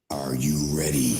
Are you ready?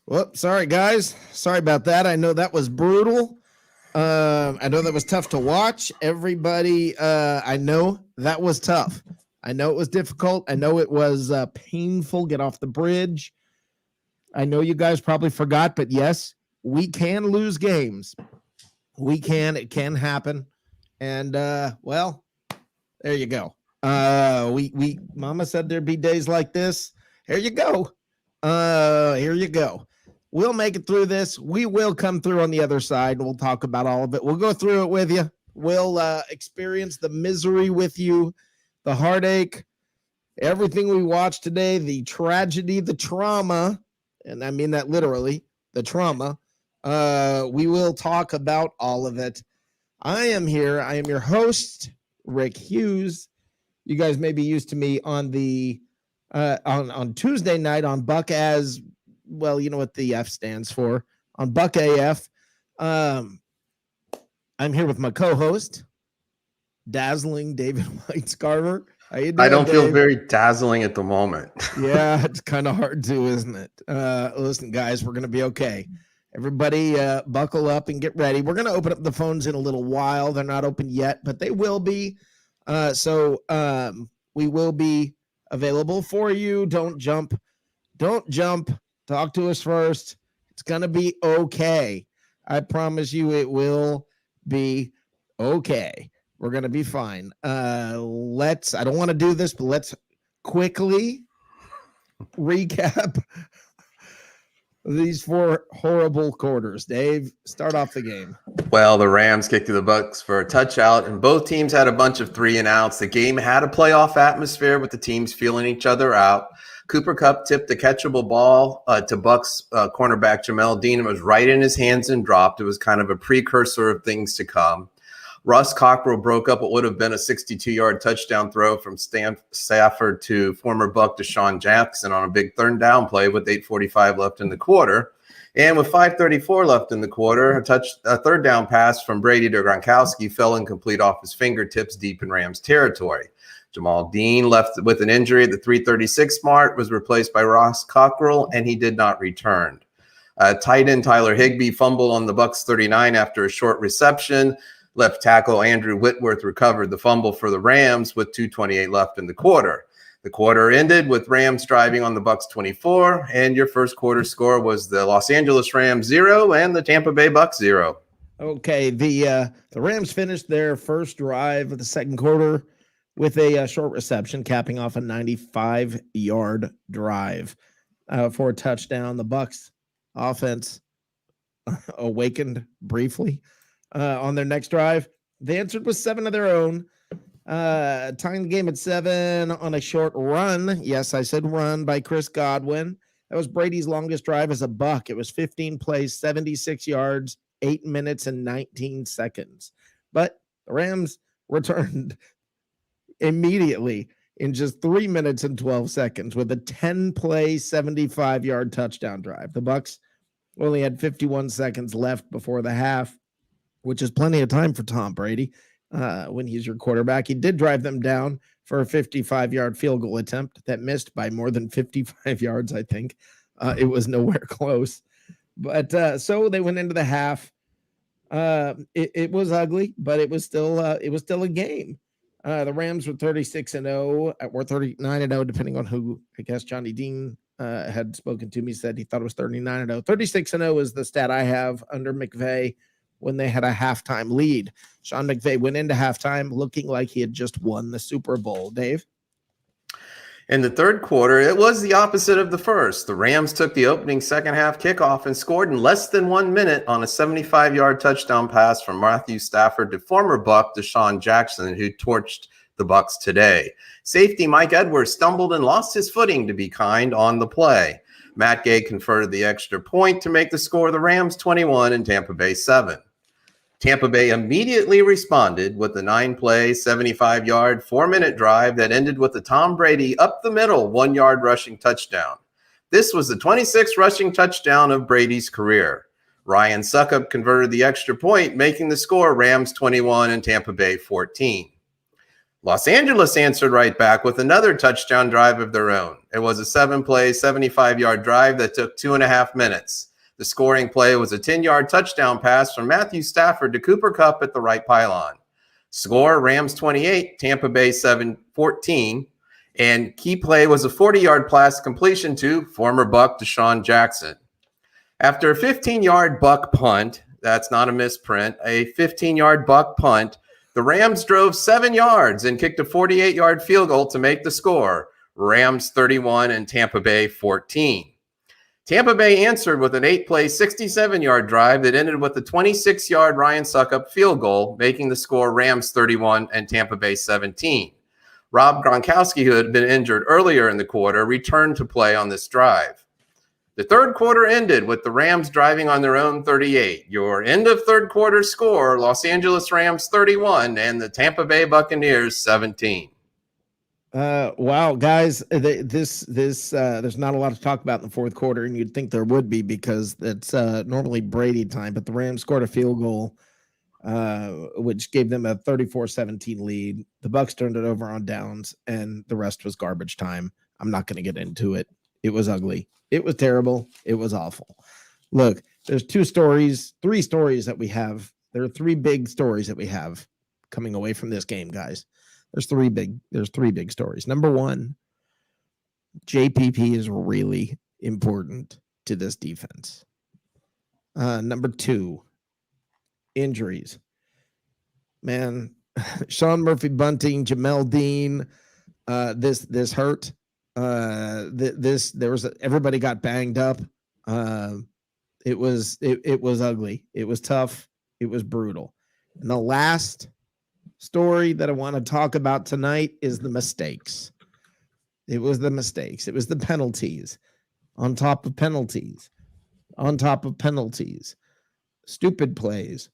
Whoops, sorry, guys. Sorry about that. I know that was brutal. I know that was tough to watch. Everybody, I know that was tough. I know it was difficult. I know it was painful. Get off the bridge. I know you guys probably forgot, but yes, we can lose games. We can. It can happen. And, well, there you go. Mama said there'd be days like this. Here you go. Here you go. We'll make it through this. We will come through on the other side. We'll talk about all of it. We'll go through it with you. We'll experience the misery with you, the heartache, everything we watched today, the tragedy, the trauma, and I mean that literally, the trauma. We will talk about all of it. I am here. I am your host, Rick Hughes. You guys may be used to me on the on Tuesday night on Buck as well. You know what the F stands for on Buck AF. I'm here with my co-host, dazzling David White-Scarver. How you doing, I don't Dave? feel very dazzling at the moment. Yeah, it's kind of hard to, isn't it? Listen, guys, we're gonna be okay. Everybody, buckle up and get ready. We're gonna open up the phones in a little while. They're not open yet, but they will be. So we will be available for you. Don't jump. Talk to us first. It's going to be okay. I promise you it will be okay. We're going to be fine. I don't want to do this, but let's quickly recap these four horrible quarters. Dave, start off the game. Well, the Rams kicked to the Bucs for a touchout, and both teams had a bunch of 3-and-outs. The game had a playoff atmosphere with the teams feeling each other out. Cooper Kupp tipped the catchable ball to Bucs cornerback Jamel Dean. It was right in his hands and dropped. It was kind of a precursor of things to come. Russ Cockrell broke up what would have been a 62-yard touchdown throw from Stafford to former Buck Deshaun Jackson on a big third down play with 8:45 left in the quarter. And with 5:34 left in the quarter, a third down pass from Brady to Gronkowski fell incomplete off his fingertips deep in Rams territory. Jamal Dean left with an injury at the 3:36 mark, was replaced by Ross Cockrell, and he did not return. Tight end Tyler Higbee fumbled on the Bucs 39 after a short reception. Left tackle Andrew Whitworth recovered the fumble for the Rams with 2:28 left in the quarter. The quarter ended with Rams driving on the Bucs 24, and your first quarter score was the Los Angeles Rams 0 and the Tampa Bay Bucs 0. Okay, the Rams finished their first drive of the second quarter with a short reception, capping off a 95-yard drive for a touchdown. The Bucs offense awakened briefly on their next drive. They answered with 7 of their own, tying the game at 7 on a short run. Yes, I said run by Chris Godwin. That was Brady's longest drive as a Buck. It was 15 plays, 76 yards, 8 minutes and 19 seconds. But the Rams returned immediately in just 3 minutes and 12 seconds with a 10-play, 75-yard touchdown drive. The Bucs Only had 51 seconds left before the half, which is plenty of time for Tom Brady when he's your quarterback. He did drive them down for a 55-yard field goal attempt that missed by more than 55 yards, I think. It was nowhere close. But so they went into the half. It was ugly, but it was still a game. The Rams were 36-0 or 39-0, depending on who. I guess Johnny Dean had spoken to me, said he thought it was 39-0. 36-0 is the stat I have under McVay when they had a halftime lead. Sean McVay went into halftime looking like he had just won the Super Bowl. Dave? In the third quarter, it was the opposite of the first. The Rams took the opening second half kickoff and scored in less than 1 minute on a 75-yard touchdown pass from Matthew Stafford to former Buc Deshaun Jackson, who torched the Bucs today. Safety Mike Edwards stumbled and lost his footing, to be kind, on the play. Matt Gay converted the extra point to make the score the Rams 21 and Tampa Bay 7. Tampa Bay immediately responded with a 9-play, 75-yard, 4-minute drive that ended with a Tom Brady up-the-middle 1-yard rushing touchdown. This was the 26th rushing touchdown of Brady's career. Ryan Suckup converted the extra point, making the score Rams 21 and Tampa Bay 14. Los Angeles answered right back with another touchdown drive of their own. It was a 7-play, 75-yard drive that took 2.5 minutes. The scoring play was a 10-yard touchdown pass from Matthew Stafford to Cooper Kupp at the right pylon. Score, Rams 28, Tampa Bay 14. And key play was a 40-yard pass completion to former Buc Deshaun Jackson. After a 15-yard Buc punt, that's not a misprint, a 15-yard Buc punt, the Rams drove 7 yards and kicked a 48-yard field goal to make the score, Rams 31 and Tampa Bay 14. Tampa Bay answered with an 8-play, 67-yard drive that ended with a 26-yard Ryan Suckup field goal, making the score Rams 31 and Tampa Bay 17. Rob Gronkowski, who had been injured earlier in the quarter, returned to play on this drive. The third quarter ended with the Rams driving on their own 38. Your end of third quarter score, Los Angeles Rams 31 and the Tampa Bay Buccaneers 17. Wow, guys, there's not a lot to talk about in the fourth quarter, and you'd think there would be because it's normally Brady time, but the Rams scored a field goal, which gave them a 34-17 lead. The Bucs turned it over on downs, and the rest was garbage time. I'm not going to get into it. It was ugly. It was terrible. It was awful. Look, there's three stories that we have. There are three big stories that we have coming away from this game, guys. There's three big stories. Number one, JPP is really important to this defense. Number two, injuries. Man, Sean Murphy Bunting, Jamel Dean, this hurt. Everybody got banged up. It was ugly. It was tough. It was brutal. And the last story that I want to talk about tonight is the mistakes. It was the mistakes. It was the penalties on top of penalties on top of penalties, stupid plays,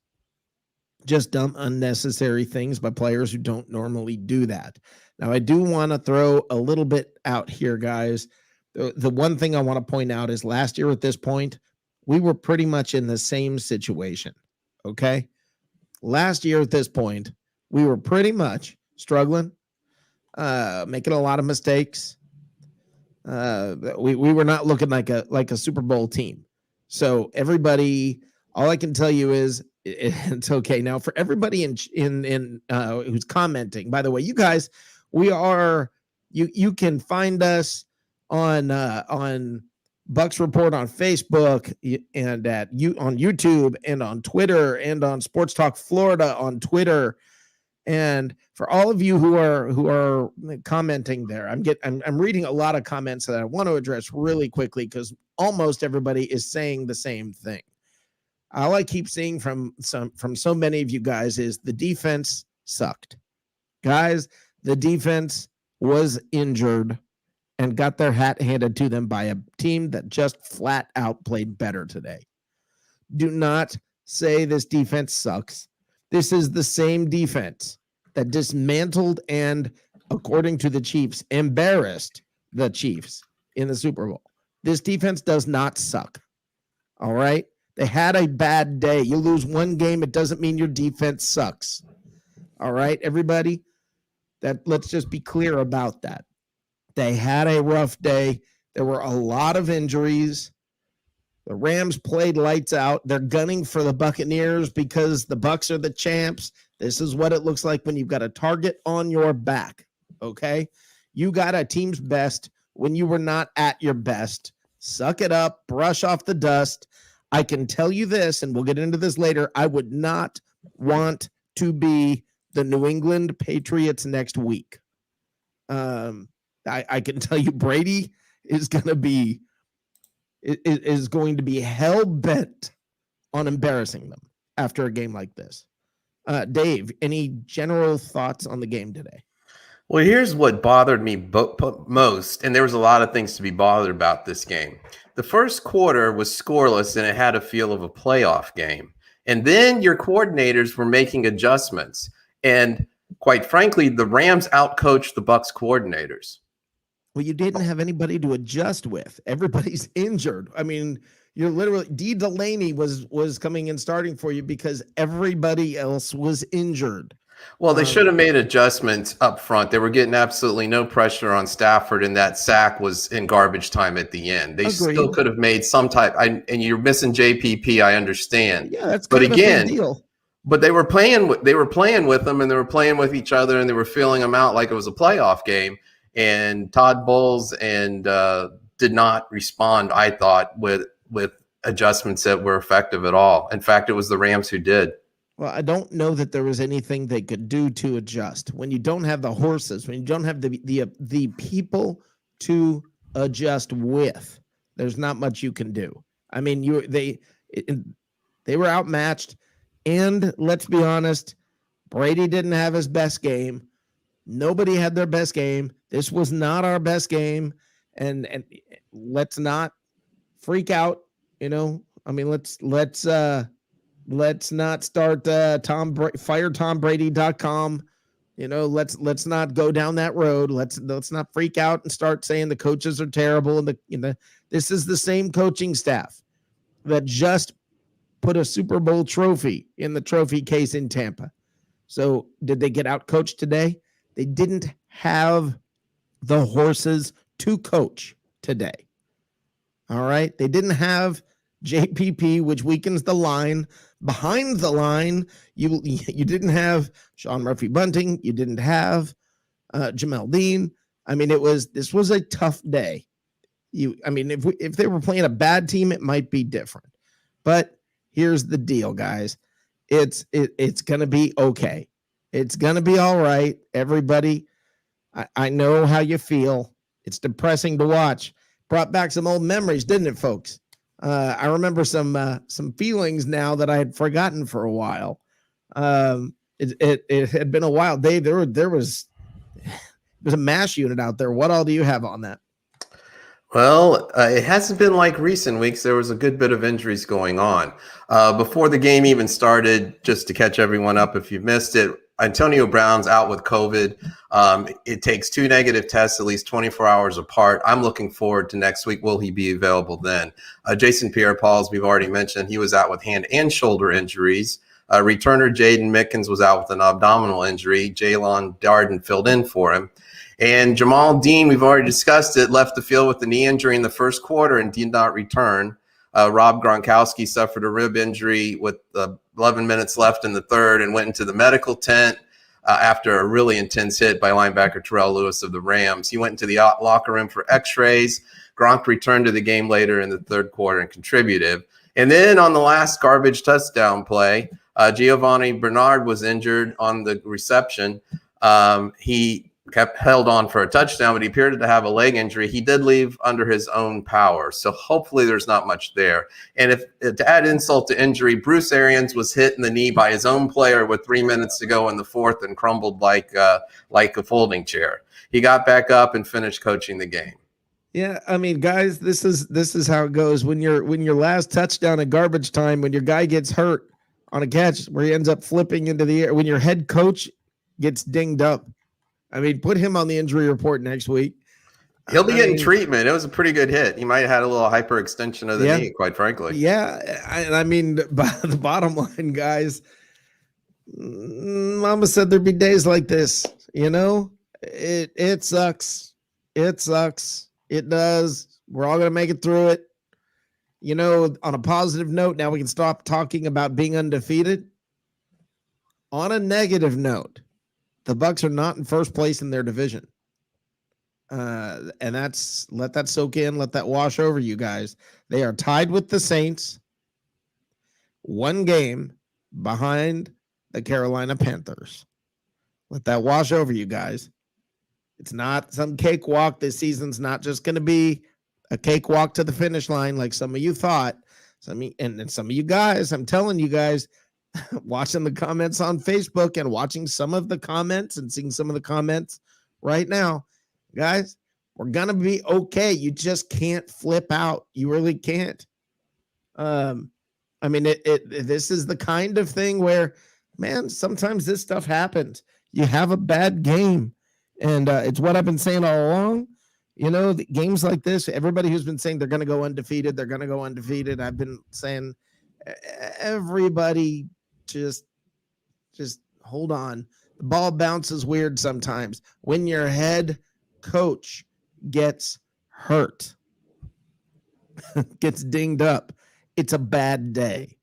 just dumb, unnecessary things by players who don't normally do that. Now, I do want to throw a little bit out here, guys. The one thing I want to point out is last year at this point, we were pretty much in the same situation, okay? Last year at this point, we were pretty much struggling, making a lot of mistakes. We were not looking like a Super Bowl team. So everybody, all I can tell you is it's okay. Now for everybody in who's commenting, by the way, you guys, we are, you can find us on Bucs Report on Facebook and on YouTube and on Twitter and on Sports Talk Florida on Twitter. And for all of you who are commenting there, I'm reading a lot of comments that I want to address really quickly because almost everybody is saying the same thing. All I keep seeing from so many of you guys is the defense sucked. Guys, the defense was injured and got their hat handed to them by a team that just flat out played better today. Do not say this defense sucks. This is the same defense that dismantled and, according to the Chiefs, embarrassed the Chiefs in the Super Bowl. This defense does not suck. All right. They had a bad day. You lose one game, it doesn't mean your defense sucks. All right, everybody. Let's just be clear about that. They had a rough day. There were a lot of injuries. The Rams played lights out. They're gunning for the Buccaneers because the Bucs are the champs. This is what it looks like when you've got a target on your back. Okay. You got a team's best when you were not at your best. Suck it up, brush off the dust. I can tell you this, and we'll get into this later. I would not want to be the New England Patriots next week. I can tell you Brady is going to be hell bent on embarrassing them after a game like this. Dave, any general thoughts on the game today? Well, here's what bothered me most, and there was a lot of things to be bothered about this game. The first quarter was scoreless, and it had a feel of a playoff game. And then your coordinators were making adjustments. And quite frankly, the Rams outcoached the Bucs coordinators. Well, you didn't have anybody to adjust with. Everybody's injured. I mean, you're literally D. Delaney was coming and starting for you because everybody else was injured. Well, they should have made adjustments up front. They were getting absolutely no pressure on Stafford, and that sack was in garbage time at the end. They still could have made some type. And you're missing JPP. I understand. Yeah, that's but kind again, of a big deal. But they were playing with them, and they were playing with each other, and they were feeling them out like it was a playoff game. And Todd Bowles did not respond, I thought, with adjustments that were effective at all. In fact, it was the Rams who did. Well, I don't know that there was anything they could do to adjust. When you don't have the horses, when you don't have the people to adjust with, there's not much you can do. I mean, they were outmatched, and let's be honest, Brady didn't have his best game. Nobody had their best game. This was not our best game, and let's not freak out. I mean, let's not start firetombrady.com. Let's not go down that road. Let's not freak out and start saying the coaches are terrible. And this is the same coaching staff that just put a Super Bowl trophy in the trophy case in Tampa. So did they get out coached today? They didn't have the horses to coach today. All right. They didn't have JPP, which weakens the line. Behind the line, you didn't have Sean Murphy-Bunting. You didn't have Jamel Dean. I mean, this was a tough day. If they were playing a bad team, it might be different. But here's the deal, guys. It's going to be okay. It's going to be all right. Everybody, I know how you feel. It's depressing to watch. Brought back some old memories, didn't it, folks? I remember some feelings now that I had forgotten for a while. It had been a while. Dave, there was a MASH unit out there. What all do you have on that? Well, it hasn't been like recent weeks. There was a good bit of injuries going on. Before the game even started, just to catch everyone up if you missed it, Antonio Brown's out with COVID. It takes 2 negative tests at least 24 hours apart. I'm looking forward to next week. Will he be available then? Jason Pierre-Paul, as we've already mentioned, he was out with hand and shoulder injuries. Returner Jaden Mickens was out with an abdominal injury. Jaylon Darden filled in for him. And Jamal Dean, we've already discussed it, left the field with a knee injury in the first quarter and did not return. Rob Gronkowski suffered a rib injury with 11 minutes left in the third and went into the medical tent after a really intense hit by linebacker Terrell Lewis of the Rams. He went into the locker room for x-rays. Gronk returned to the game later in the third quarter and contributed. And then on the last garbage touchdown play, Giovanni Bernard was injured on the reception. He kept held on for a touchdown, but he appeared to have a leg injury. He did leave under his own power, so hopefully there's not much there. And if to add insult to injury, Bruce Arians was hit in the knee by his own player with 3 minutes to go in the fourth and crumbled like a folding chair. He got back up and finished coaching the game. Yeah, I mean, guys, this is how it goes when your last touchdown at garbage time, when your guy gets hurt on a catch where he ends up flipping into the air, when your head coach gets dinged up. I mean, put him on the injury report next week. He'll be I getting mean, treatment. It was a pretty good hit. He might have had a little hyperextension of the yeah, knee, quite frankly. yeah. I mean, the bottom line, guys. Mama said there'd be days like this. It sucks. It sucks. It does. We're all gonna make it through it. On a positive note, now we can stop talking about being undefeated. On a negative note, the Bucs are not in first place in their division. And let that soak in, let that wash over you guys. They are tied with the Saints, one game behind the Carolina Panthers. Let that wash over you guys. It's not some cakewalk. This season's not just going to be a cakewalk to the finish line like some of you thought. And some of you guys, I'm telling you guys, watching the comments on Facebook and watching some of the comments and seeing some of the comments right now, guys, we're going to be okay. You just can't flip out. You really can't. I mean, this is the kind of thing where, man, sometimes this stuff happens. You have a bad game. And it's what I've been saying all along. The games like this, everybody who's been saying they're going to go undefeated, they're going to go undefeated. I've been saying, everybody just hold on. The ball bounces weird sometimes. When your head coach gets hurt, gets dinged up, it's a bad day.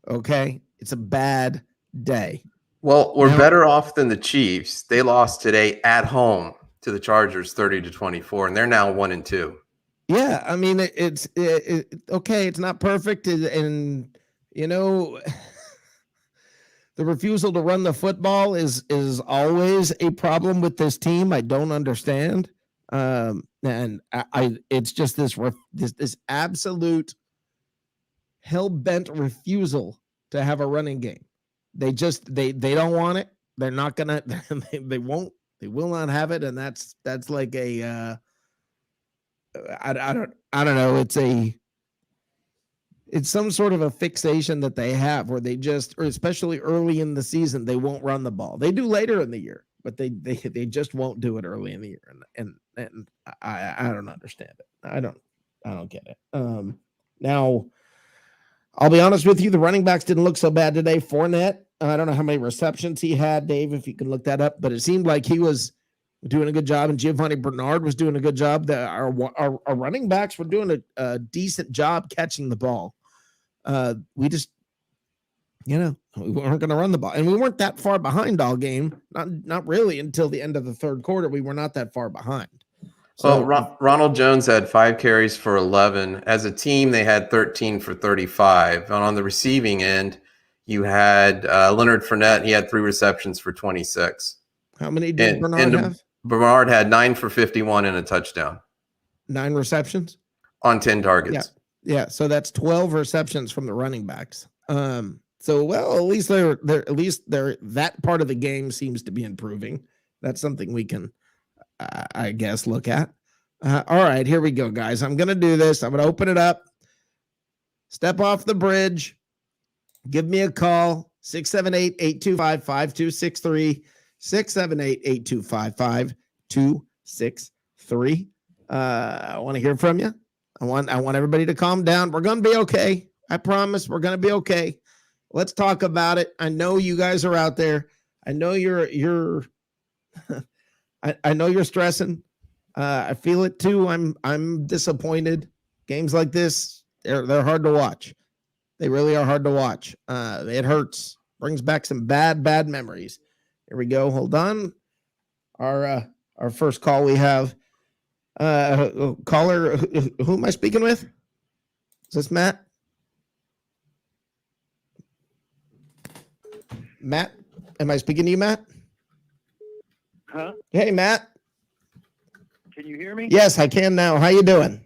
Okay? It's a bad day. Well, we're better off than the Chiefs. They lost today at home to the Chargers 30-24, and they're now 1-2. Yeah, I mean, it's okay. It's not perfect, and the refusal to run the football is always a problem with this team. I don't understand, and I it's just this absolute hell-bent refusal to have a running game. They don't want it. They're not gonna. They won't. They will not have it, and that's like a. I don't know. It's some sort of a fixation that they have where they just, or especially early in the season, they won't run the ball. They do later in the year, but they just won't do it early in the year, and I don't understand it. I don't get it. Now, I'll be honest with you, the running backs didn't look so bad today. Fournette, I don't know how many receptions he had, Dave, if you can look that up, but it seemed like he was doing a good job, and Giovanni Bernard was doing a good job. Our running backs were doing a decent job catching the ball. We just, we weren't going to run the ball, and we weren't that far behind all game. Not really until the end of the third quarter. We were not that far behind. So Ronald Jones had 5 carries for 11. As a team, they had 13 for 35. And on the receiving end, you had Leonard Fournette. He had 3 receptions for 26. How many did Bernard have? Bernard had 9 for 51 and a touchdown. 9 receptions? On 10 targets. Yeah. So that's 12 receptions from the running backs. So at least that part of the game seems to be improving. That's something we can I guess look at. All right, here we go, guys. I'm going to do this. I'm going to open it up. Step off the bridge. Give me a call. 678-825-5263. 678-825-5263. I want to hear from you. I want everybody to calm down. We're going to be okay. I promise we're going to be okay. Let's talk about it. I know you guys are out there. I know you're I know you're stressing. I feel it too. I'm disappointed. Games like this, they're hard to watch. They really are hard to watch. It hurts. Brings back some bad memories. Here we go. Hold on. Our first call we have. Caller, who am I speaking with? Is this Matt? Matt? Am I speaking to you, Matt? Huh? Hey, Matt. Can you hear me? Yes, I can now. How you doing?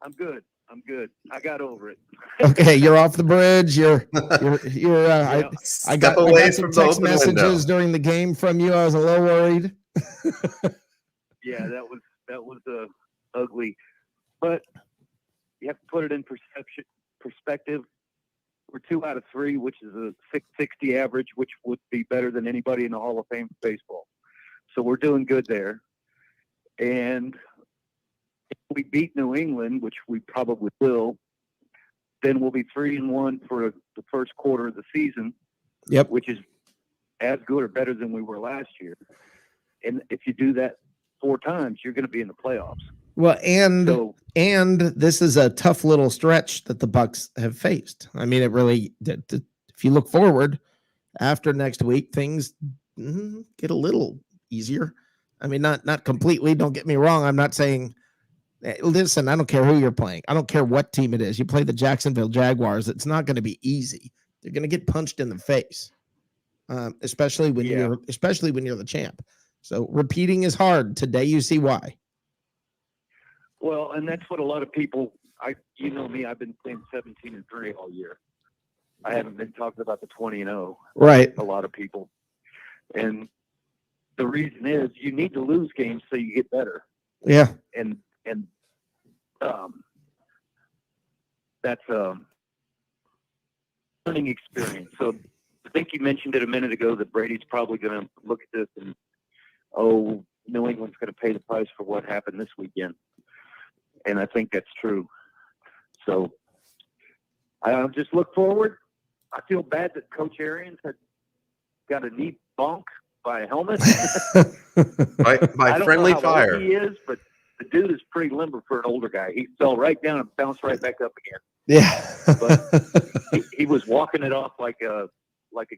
I'm good. I got over it. Okay, you're off the bridge. You're. I got some text messages during the game from you. I was a little worried. Yeah, that was ugly, but you have to put it in perspective. We're 2 out of 3, which is a 660 average, which would be better than anybody in the Hall of Fame for baseball. So we're doing good there. And if we beat New England, which we probably will, then we'll be 3-1 for the first quarter of the season. Yep. Which is as good or better than we were last year. And if you do that 4 times, you're going to be in the playoffs. Well, and this is a tough little stretch that the Bucs have faced. I mean, it really, if you look forward after next week, things get a little easier. I mean, not completely. Don't get me wrong. I'm not saying, listen, I don't care who you're playing. I don't care what team it is. You play the Jacksonville Jaguars. It's not going to be easy. They're going to get punched in the face, especially when you're the champ. So repeating is hard. Today, you see why. Well, and that's what a lot of people. You know me. I've been playing 17-3 all year. I haven't been talking about the 20-0. Right. A lot of people, and the reason is you need to lose games so you get better. Yeah. And that's a learning experience. So I think you mentioned it a minute ago that Brady's probably going to look at this and, New England's going to pay the price for what happened this weekend. And I think that's true. So I just look forward. I feel bad that Coach Arians had got a knee bonk by a helmet. by friendly fire. He is, but the dude is pretty limber for an older guy. He fell right down and bounced right back up again. Yeah. But he was walking it off like a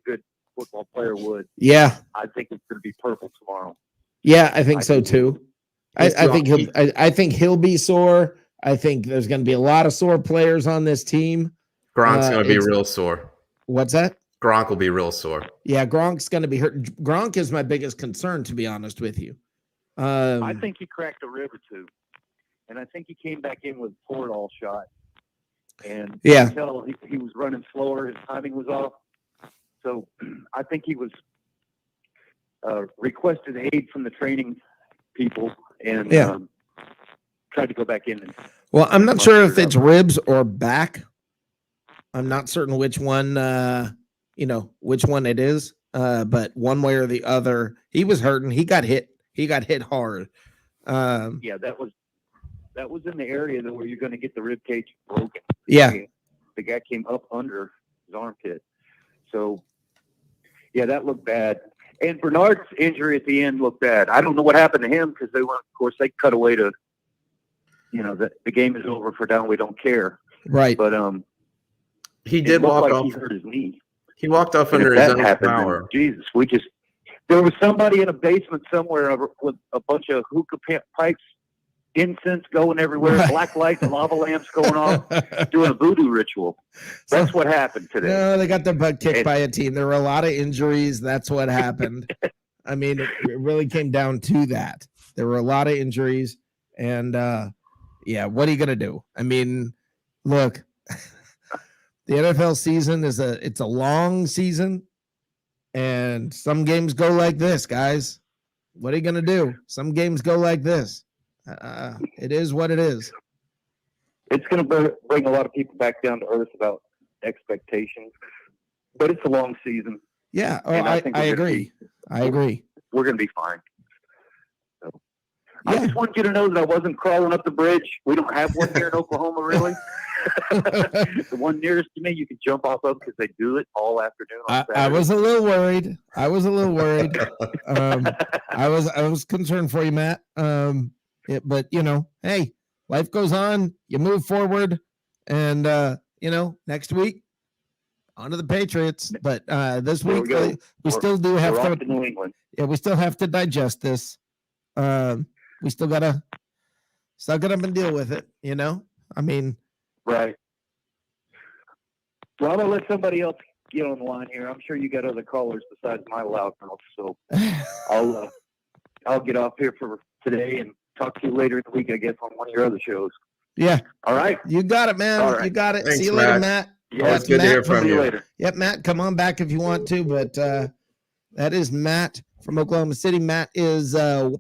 good football player would. Yeah. I think it's going to be purple tomorrow. Yeah, I think so too. I think he'll be sore. I think there's going to be a lot of sore players on this team. Gronk's going to be real sore. What's that? Gronk will be real sore. Yeah, Gronk's going to be hurt. Gronk is my biggest concern, to be honest with you. I think he cracked a rib or two, and I think he came back in with a Toradol shot. And yeah, he was running slower. His timing was off. So I think he was requested aid from the training people and tried to go back in. Well, I'm not sure if it's ribs or back. I'm not certain which one, which one it is. But one way or the other, he was hurting. He got hit. He got hit hard. That was in the area where you're going to get the rib cage broken. Yeah. The guy came up under his armpit. So, yeah, that looked bad. And Bernard's injury at the end looked bad. I don't know what happened to him because they cut away to, the game is over for down. We don't care. Right. But he did walk off. He hurt his knee. He walked off under his own power. Jesus, there was somebody in a basement somewhere with a bunch of hookah pipes, incense going everywhere, right. Black lights, lava lamps going off, doing a voodoo ritual. That's what happened today. No, they got their butt kicked by a team. There were a lot of injuries. That's what happened. I mean, it really came down to that. There were a lot of injuries, and what are you gonna do? I mean, look, the NFL season it's a long season, and some games go like this, guys. What are you gonna do? Some games go like this. It is what it is. It's going to bring a lot of people back down to earth about expectations, but it's a long season. Yeah, I agree. I agree. We're going to be fine. So, I just want you to know that I wasn't crawling up the bridge. We don't have one here in Oklahoma, really. The one nearest to me, you can jump off of because they do it all afternoon. I was a little worried. I was concerned for you, Matt. But hey, life goes on. You move forward, and next week on to the Patriots. But this week we still do have to New England. Yeah, we still have to digest this. We still gotta suck it up and deal with it. I mean, right. Well, I'm gonna let somebody else get on the line here. I'm sure you got other callers besides my loud mouth, so I'll get off here for today and talk to you later in the week, I guess, on one of your other shows. Yeah. All right. You got it, man. Right. You got it. Thanks, see you later, Matt. Yeah, it's good to hear from you. Later. Yep, Matt, come on back if you want to, but that is Matt from Oklahoma City. Matt is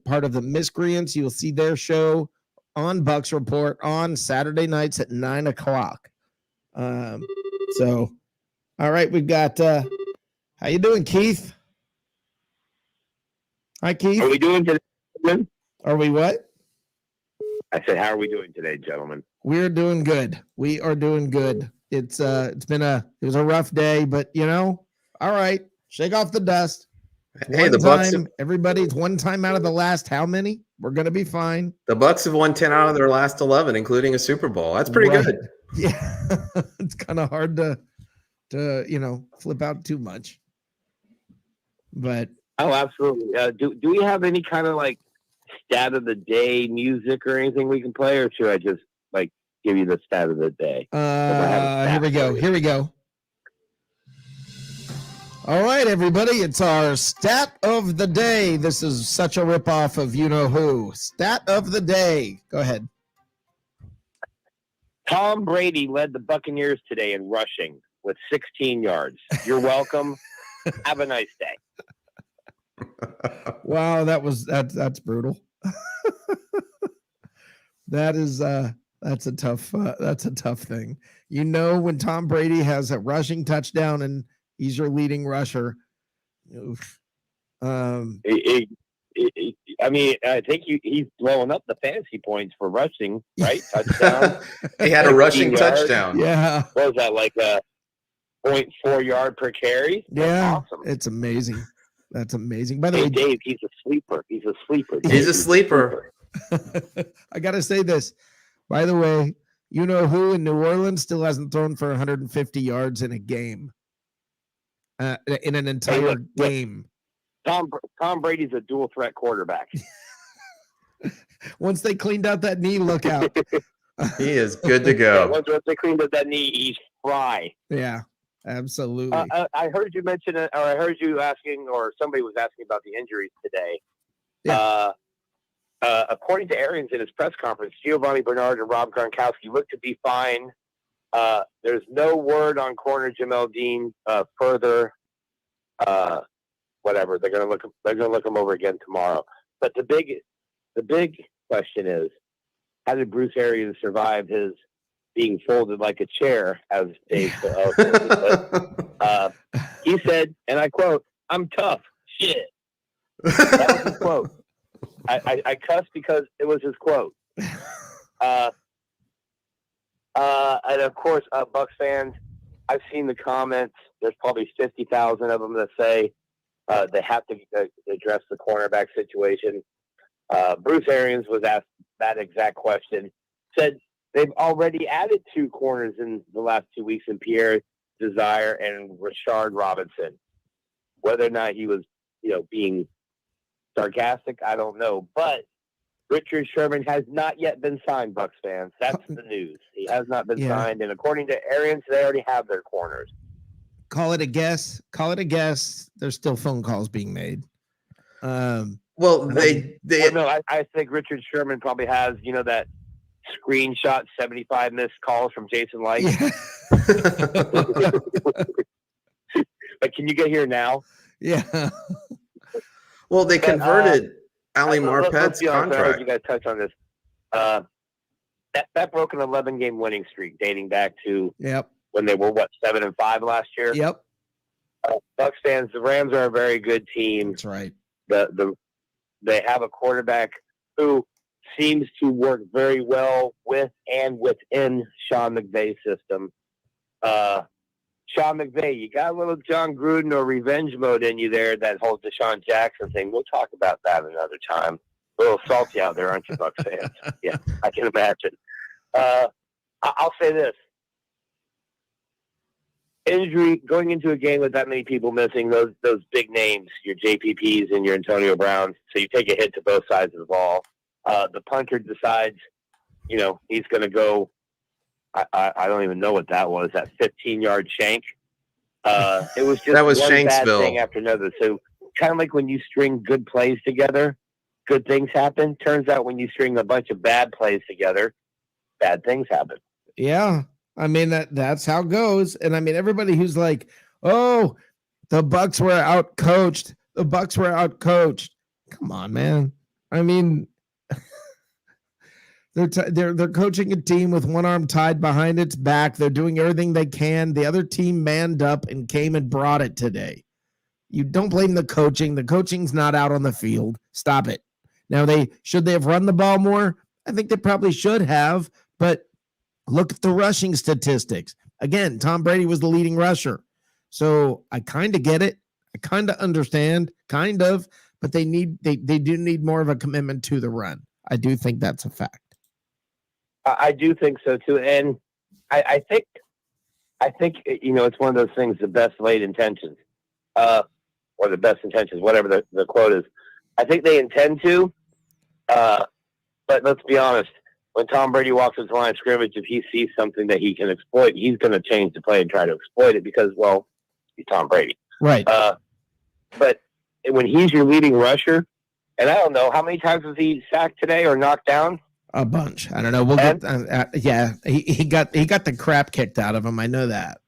part of the Miscreants. You'll see their show on Bucs Report on Saturday nights at 9:00. So, all right, we've got how you doing, Keith? Hi, Keith. Are we doing today? Are we what? I said, how are we doing today, gentlemen? We're doing good. We are doing good. It was a rough day, but all right. Shake off the dust. Hey, the Bucs. Everybody's one time out of the last how many? We're gonna be fine. The Bucs have won 10 out of their last 11, including a Super Bowl. That's pretty good. Yeah, it's kind of hard to flip out too much. But absolutely. Do we have any kind of like stat of the day music or anything we can play, or should I just like give you the stat of the day? Here we go. All right, everybody, it's our stat of the day. This is such a ripoff of you know who. Stat of the day. Go ahead. Tom Brady led the Buccaneers today in rushing with 16 yards. You're welcome. Have a nice day. Wow, that's brutal. That's a tough thing. When Tom Brady has a rushing touchdown and he's your leading rusher. Oof. I think he's blowing up the fantasy points for rushing, right? Touchdown. He had a rushing touchdown. Yeah. What was that, like a 0.4 yard per carry? That's awesome. It's amazing. That's amazing. By the way, Dave, he's a sleeper. He's a sleeper. I got to say this. By the way, you know who in New Orleans still hasn't thrown for 150 yards in a game? In an entire game. Tom Brady's a dual threat quarterback. Once they cleaned out that knee, look out. He is good to go. Once they cleaned out that knee, he's fry. Yeah, absolutely. I heard you mention it, or I heard you asking, or somebody was asking about the injuries today. Yeah. According to Arians in his press conference, Giovanni Bernard and Rob Gronkowski look to be fine. There's no word on corner Jamel Dean further. Whatever, they're gonna look him over again tomorrow. But the big question is, how did Bruce Arians survive his being folded like a chair, as Dave said? He said, and I quote, "I'm tough, shit." That was his quote. I cussed because it was his quote. And of course, Bucs fans, I've seen the comments. There's probably 50,000 of them that say they have to address the cornerback situation. Bruce Arians was asked that exact question. Said they've already added 2 corners in the last 2 weeks in Pierre Desire and Rashard Robinson. Whether or not he was, being sarcastic, I don't know. But Richard Sherman has not yet been signed, Bucs fans. That's the news. He has not been signed, and according to Arians, they already have their corners. Call it a guess. There's still phone calls being made. Well, I think Richard Sherman probably has, that screenshot 75 missed calls from Jason Light. Yeah. But can you get here now? Yeah. Well, they converted Ali Marpet's contract. I heard you guys touch on this. That broke an 11-game winning streak dating back to when they were 7-5 last year. Yep. Bucs fans, the Rams are a very good team. That's right. They have a quarterback who seems to work very well with and within Sean McVay's system. Sean McVay, you got a little John Gruden or revenge mode in you there, that whole Deshaun Jackson thing. We'll talk about that another time. A little salty out there, aren't you, Bucs fans? Yeah, I can imagine. I'll say this. Injury, going into a game with that many people missing, those big names, your JPPs and your Antonio Browns, so you take a hit to both sides of the ball. The punter decides, he's going to go, I don't even know what that was, that 15-yard shank. It was just that was one bad Shanksville thing after another. So kind of like when you string good plays together, good things happen. Turns out when you string a bunch of bad plays together, bad things happen. Yeah. I mean, that's how it goes. And I mean, everybody who's like, oh, the Bucs were out coached. Come on, man. I mean, they're coaching a team with one arm tied behind its back. They're doing everything they can. The other team manned up and came and brought it today. You don't blame the coaching. The coaching's not out on the field. Stop it. Now, should they have run the ball more? I think they probably should have, but look at the rushing statistics. Again, Tom Brady was the leading rusher. So I kind of get it. I kind of understand, but they do need more of a commitment to the run. I do think that's a fact. I do think so too. And I think, it's one of those things, the best laid intentions, or the best intentions, whatever the quote is. I think they intend to, but let's be honest. When Tom Brady walks into the line of scrimmage, if he sees something that he can exploit, he's going to change the play and try to exploit it because, well, he's Tom Brady. Right. But when he's your leading rusher, and I don't know, how many times was he sacked today or knocked down? A bunch. I don't know. We'll get. He got the crap kicked out of him. I know that.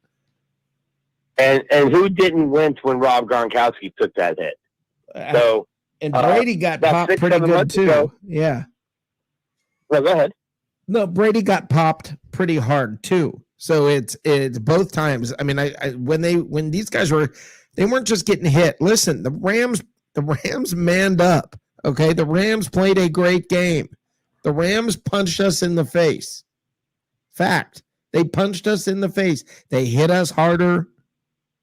And who didn't wince when Rob Gronkowski took that hit? So and Brady got popped pretty good too. Ago, yeah. Well, go ahead. No, Brady got popped pretty hard too. So it's both times. I mean, when these guys they weren't just getting hit. Listen, the Rams manned up. Okay, the Rams played a great game. The Rams punched us in the face. Fact. They punched us in the face. They hit us harder.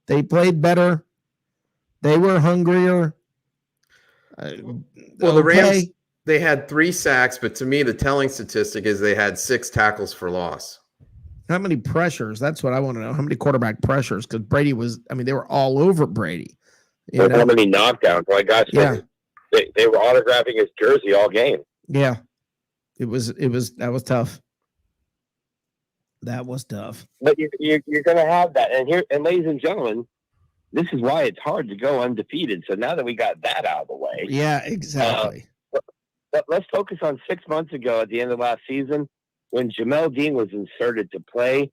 They played better. They were hungrier. The Rams, they had 3 sacks, but to me, the telling statistic is they had 6 tackles for loss. How many pressures? That's what I want to know. How many quarterback pressures? Because Brady they were all over Brady. How many knockdowns? My gosh, yeah. They were autographing his jersey all game. Yeah. That was tough. That was tough. But you're going to have that. And ladies and gentlemen, this is why it's hard to go undefeated. So now that we got that out of the way. Yeah, exactly. Let's focus on 6 months ago at the end of last season when Jamel Dean was inserted to play.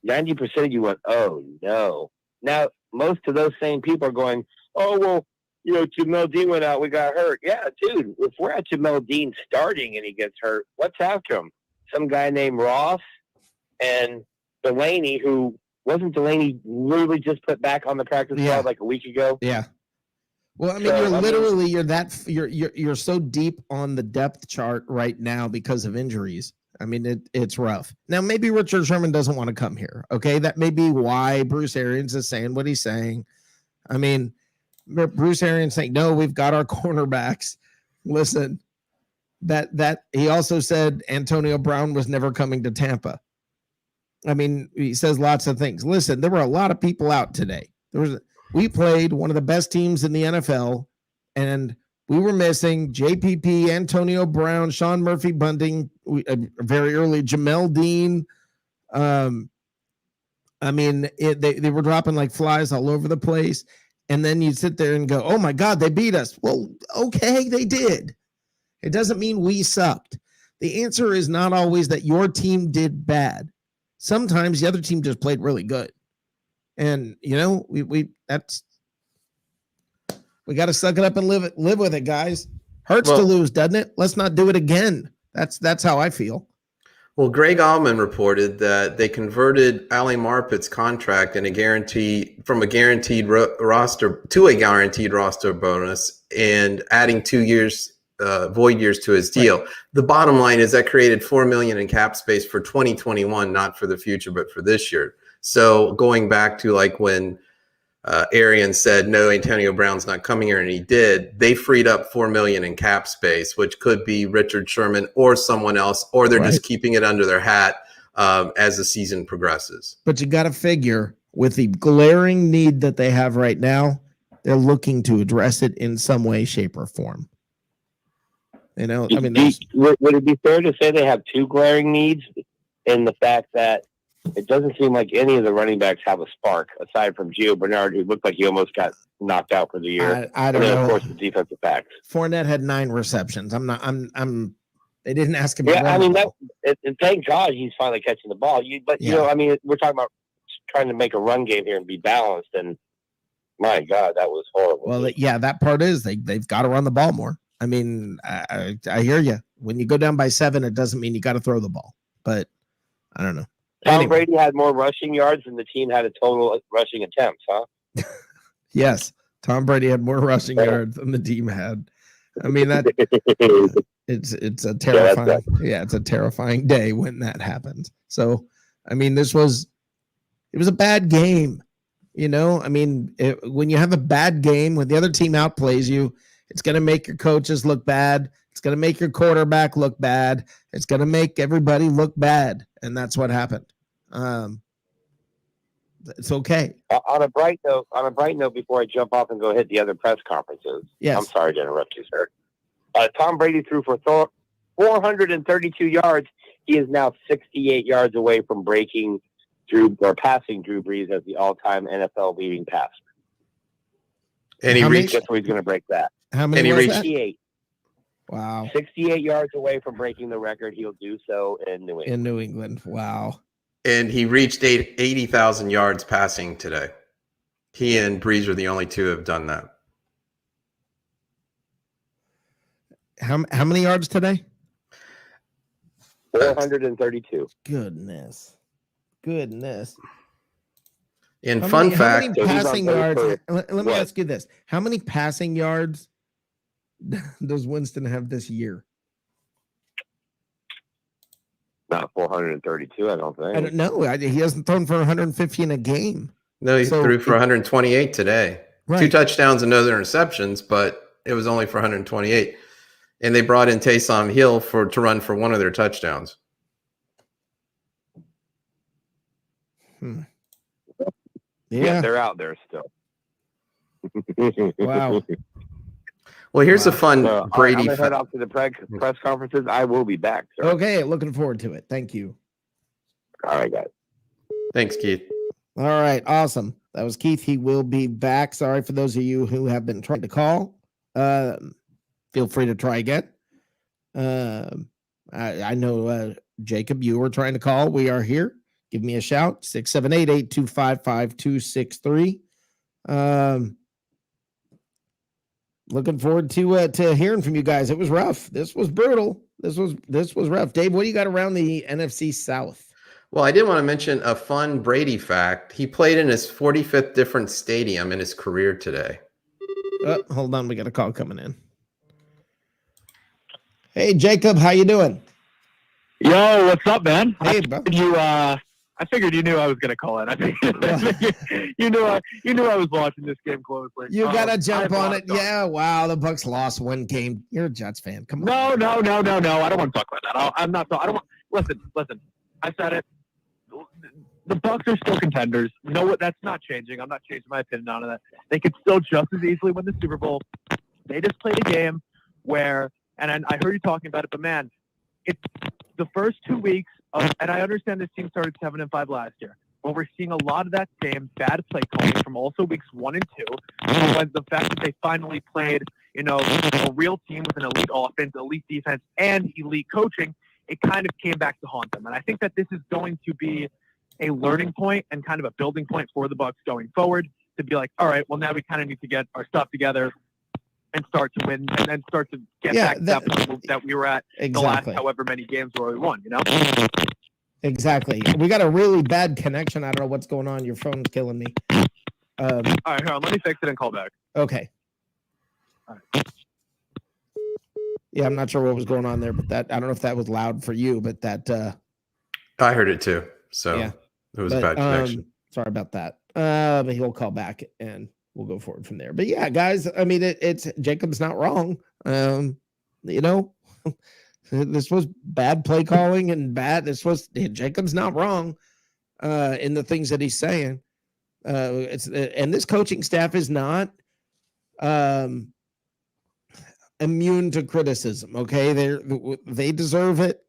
90% of you went, oh, no. Now, most of those same people are going, oh, well, Jamel Dean went out, we got hurt. Yeah, dude, if we're at Jamel Dean starting and he gets hurt, what's after him? Some guy named Ross and Delaney, who wasn't Delaney literally just put back on the practice squad like a week ago? Yeah. Well, I mean, you're so deep on the depth chart right now because of injuries. I mean, it's rough. Now, maybe Richard Sherman doesn't want to come here. Okay, that may be why Bruce Arians is saying what he's saying. I mean, Bruce Arians saying, no, we've got our cornerbacks. Listen, that he also said Antonio Brown was never coming to Tampa. I mean, he says lots of things. Listen, there were a lot of people out today. We played one of the best teams in the NFL, and we were missing JPP, Antonio Brown, Sean Murphy Bunting, very early, Jamel Dean. I mean, they were dropping like flies all over the place. And then you sit there and go, oh, my God, they beat us. Well, okay, they did. It doesn't mean we sucked. The answer is not always that your team did bad. Sometimes the other team just played really good. And, we got to suck it up and live with it, guys. Hurts to lose, doesn't it? Let's not do it again. That's how I feel. Well, Greg Allman reported that they converted Ali Marpet's contract from a guaranteed roster to a guaranteed roster bonus and adding 2 years void years to his deal. Right. The bottom line is that created $4 million in cap space for 2021, not for the future, but for this year. So going back to like when Arians said, no, Antonio Brown's not coming here, and he did, they freed up $4 million in cap space, which could be Richard Sherman or someone else, or they're just keeping it under their hat as the season progresses. But you got to figure with the glaring need that they have right now, they're looking to address it in some way, shape, or form. I mean, would it be fair to say they have 2 glaring needs in the fact that it doesn't seem like any of the running backs have a spark aside from Gio Bernard, who looked like he almost got knocked out for the year. I don't know. Of course, the defensive backs. Fournette had 9 receptions. They didn't ask him. Yeah, I mean, and thank God he's finally catching the ball. I mean, we're talking about trying to make a run game here and be balanced. And my God, that was horrible. Well, yeah, that part is they've got to run the ball more. I mean, I hear you. When you go down by 7, it doesn't mean you got to throw the ball. But I don't know. Tom Brady had more rushing yards than the team had a total rushing attempts, huh? Yes. Tom Brady had more rushing yards than the team had. I mean, It's a terrifying, it's a terrifying day when that happens. So, I mean, it was a bad game. You know, I mean, when you have a bad game, when the other team outplays you, it's going to make your coaches look bad. It's going to make your quarterback look bad. It's going to make everybody look bad. And that's what happened. It's okay. On a bright note, before I jump off and go hit the other press conferences. Yes. I'm sorry to interrupt you, sir. Tom Brady threw for 432 yards. He is now 68 yards away from passing Drew Brees as the all-time NFL leading passer. And he reached. Guess where he's going to break that? How many? And he was reached. that? 68. Wow. 68 yards away from breaking the record. He'll do so in New England. In New England. Wow. And he reached 80,000 yards passing today. He and Breeze are the only two who have done that. How many yards today? 432. Goodness. In How fun many fact, passing yards? Let me what? ask you this. How many passing yards does Winston have this year? Not 432, I don't think. I don't know. He hasn't thrown for 150 in a game. no, he So threw for 128 today. Right. 2 touchdowns and no interceptions, but it was only for 128. And they brought in Taysom Hill to run for one of their touchdowns. Yeah. They're out there still. Wow. Well, here's a fun I'm Brady going to head off to the press conferences. I will be back, sir. Okay. Looking forward to it. Thank you. All right, guys. Thanks, Keith. All right. Awesome. That was Keith. He will be back. Sorry for those of you who have been trying to call. Feel free to try again. I know, Jacob, you were trying to call. We are here. Give me a shout. 678-825-5263. Looking forward to hearing from you guys. It was rough. This was brutal. This was rough. Dave, what do you got around the NFC South? Well, I did want to mention a fun Brady fact. He played in his 45th different stadium in his career today. Hold on. We got a call coming in. Hey, Jacob, how you doing? Yo, what's up, man? Hey, bro. I figured you knew I was gonna call in. I figured you knew I was watching this game closely. You gotta jump on it. Yeah, wow. The Bucs lost one game. You're a Jets fan. Come on. No. I don't want to talk about that. I'm not. I don't want. Listen. I said it. The Bucs are still contenders. No, that's not changing. I'm not changing my opinion on that. They could still just as easily win the Super Bowl. They just played a game where, and I heard you talking about it, but man, it's the first 2 weeks of, and I understand this team started 7-5 last year, but we're seeing a lot of that same bad play calling from also weeks 1 and 2. When the fact that they finally played, a real team with an elite offense, elite defense, and elite coaching, it kind of came back to haunt them. And I think that this is going to be a learning point and kind of a building point for the Bucs going forward to be like, all right, well, now we kind of need to get our stuff together and start to win and then start to get back to that point that we were at the last however many games where we won, Exactly. We got a really bad connection. I don't know what's going on. Your phone's killing me. All right, hold on. Let me fix it and call back. Okay. All right. Yeah, I'm not sure what was going on there, but I don't know if that was loud for you, but that I heard it too. So yeah. It was a bad connection. Sorry about that. But he'll call back and we'll go forward from there. But yeah, guys, I mean, it's Jacob's not wrong. This was bad play calling and Jacob's not wrong in the things that he's saying. And this coaching staff is not immune to criticism. Okay, they deserve it.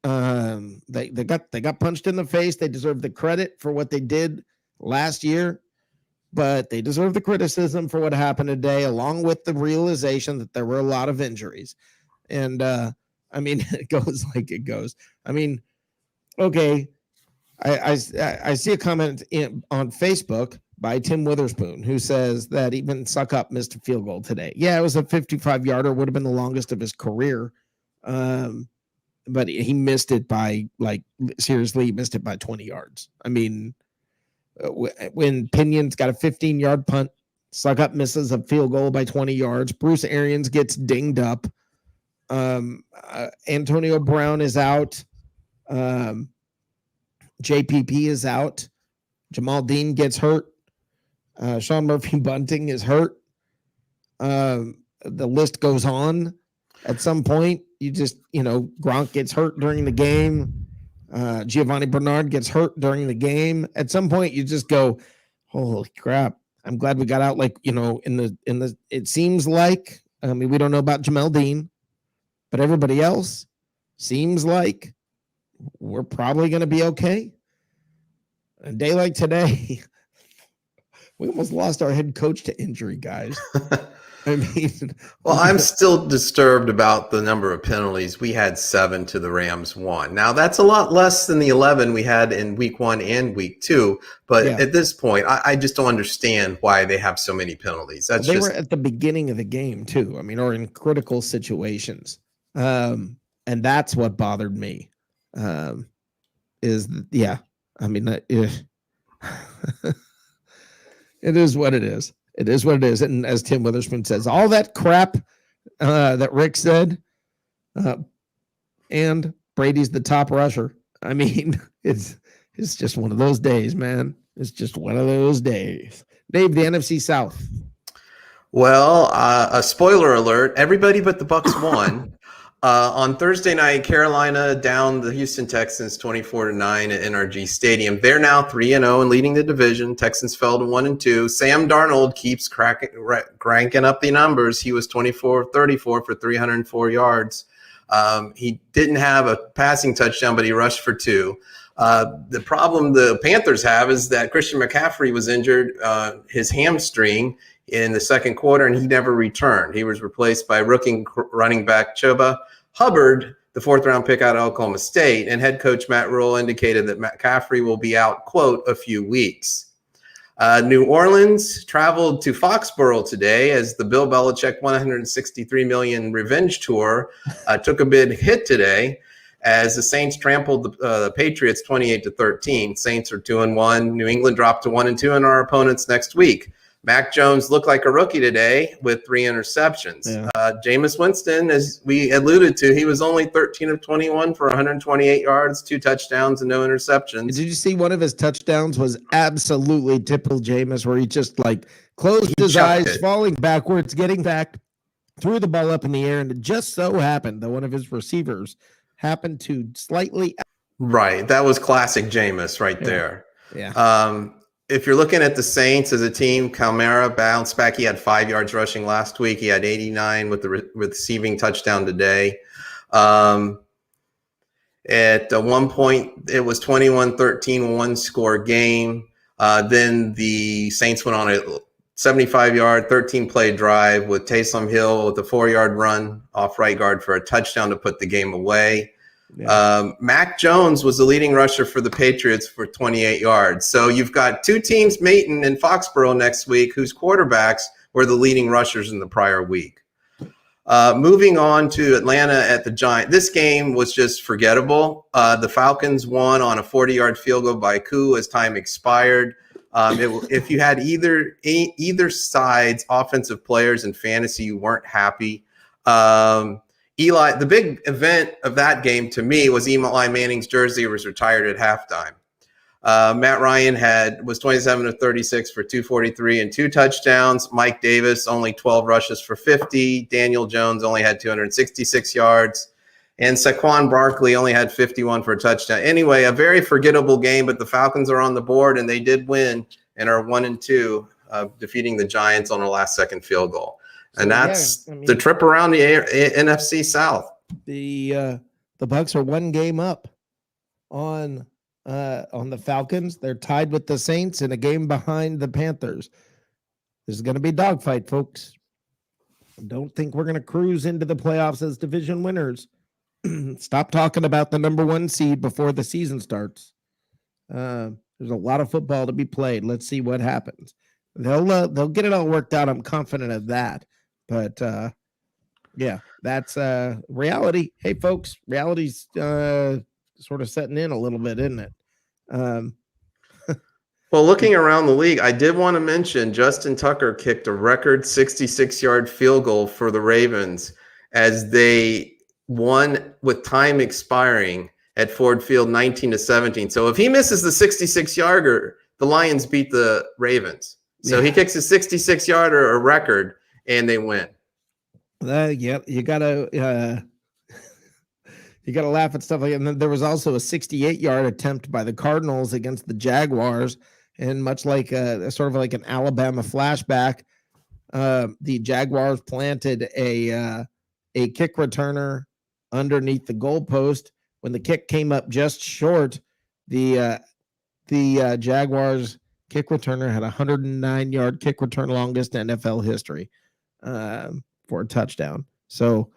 They got punched in the face. They deserve the credit for what they did last year, but they deserve the criticism for what happened today, along with the realization that there were a lot of injuries. And I mean, it goes like it goes. I mean, okay, I see a comment on Facebook by Tim Witherspoon who says that even Suck Up missed a field goal today. Yeah, it was a 55-yarder, would have been the longest of his career. But he missed it by seriously, he missed it by 20 yards. I mean, when Pinion's got a 15-yard punt, Suck Up misses a field goal by 20 yards. Bruce Arians gets dinged up. Antonio Brown is out. JPP is out. Jamal Dean gets hurt. Sean Murphy Bunting is hurt. The list goes on. At some point, Gronk gets hurt during the game. Giovanni Bernard gets hurt during the game. At some point, you just go, holy crap. I'm glad we got out. It seems like, we don't know about Jamel Dean, but everybody else seems like we're probably going to be okay. A day like today, we almost lost our head coach to injury, guys. Well, I'm still disturbed about the number of penalties. We had 7 to the Rams 1. Now, that's a lot less than the 11 we had in week 1 and week 2. But at this point, I just don't understand why they have so many penalties. They were at the beginning of the game, too. Or in critical situations. And that's what bothered me. It is what it is. It is what it is. And as Tim Witherspoon says, all that crap that Rick said, and Brady's the top rusher. It's just one of those days, man. It's just one of those days. Dave, the NFC South. Well, a spoiler alert, everybody but the Bucs won. On Thursday night, Carolina downed the Houston Texans 24-9 at NRG Stadium. They're now 3-0 and leading the division. Texans fell to 1-2. Sam Darnold keeps cranking up the numbers. He was 24-34 for 304 yards. He didn't have a passing touchdown, but he rushed for 2. The problem the Panthers have is that Christian McCaffrey was injured, his hamstring, in the second quarter, and he never returned. He was replaced by rookie running back Chuba Hubbard, the 4th-round pick out of Oklahoma State, and head coach Matt Rule indicated that McCaffrey will be out, quote, a few weeks. New Orleans traveled to Foxborough today as the Bill Belichick $163 million revenge tour took a big hit today as the Saints trampled the Patriots 28-13. Saints are 2-1. New England dropped to 1-2 in our opponents next week. Mac Jones looked like a rookie today with 3 interceptions. Yeah. Jameis Winston, as we alluded to, he was only 13 of 21 for 128 yards, 2 touchdowns, and no interceptions. Did you see one of his touchdowns was absolutely typical Jameis, where he just closed his eyes, falling backwards, getting back, threw the ball up in the air, and it just so happened that one of his receivers happened to slightly. Right. That was classic Jameis right there. Yeah. If you're looking at the Saints as a team, Kamara bounced back. He had 5 yards rushing last week. He had 89 with the receiving touchdown today. At one point, it was 21-13, one-score game. Then the Saints went on a 75-yard, 13-play drive with Taysom Hill with a 4-yard run off right guard for a touchdown to put the game away. Yeah. Mac Jones was the leading rusher for the Patriots for 28 yards. So you've got 2 teams mating in Foxborough next week whose quarterbacks were the leading rushers in the prior week. Moving on to Atlanta at the Giants. This game was just forgettable. The Falcons won on a 40-yard field goal by Koo as time expired. If you had either side's offensive players in fantasy, you weren't happy. Eli, the big event of that game to me was Eli Manning's jersey was retired at halftime. Matt Ryan was 27 of 36 for 243 and 2 touchdowns. Mike Davis only 12 rushes for 50. Daniel Jones only had 266 yards. And Saquon Barkley only had 51 for a touchdown. Anyway, a very forgettable game, but the Falcons are on the board, and they did win and are 1-2, defeating the Giants on a last-second field goal. And that's the trip around the NFC South. The Bucs are 1 game up on the Falcons. They're tied with the Saints and a game behind the Panthers. This is going to be a dogfight, folks. I don't think we're going to cruise into the playoffs as division winners. Stop talking about the number 1 seed before the season starts. There's a lot of football to be played. Let's see what happens. They'll get it all worked out. I'm confident of that. But yeah, that's reality. Hey, folks, reality's sort of setting in a little bit, isn't it? Well, looking around the league, I did want to mention Justin Tucker kicked a record 66-yard field goal for the Ravens as they won with time expiring at Ford Field 19-17. So if he misses the 66-yarder, the Lions beat the Ravens. So he kicks a 66-yarder, a record, and they win. Yeah, you gotta laugh at stuff like that. And then there was also a 68-yard attempt by the Cardinals against the Jaguars, and much like sort of like an Alabama flashback, the Jaguars planted a kick returner underneath the goalpost. When the kick came up just short, the Jaguars kick returner had a 109-yard kick return, longest in NFL history, for a touchdown. So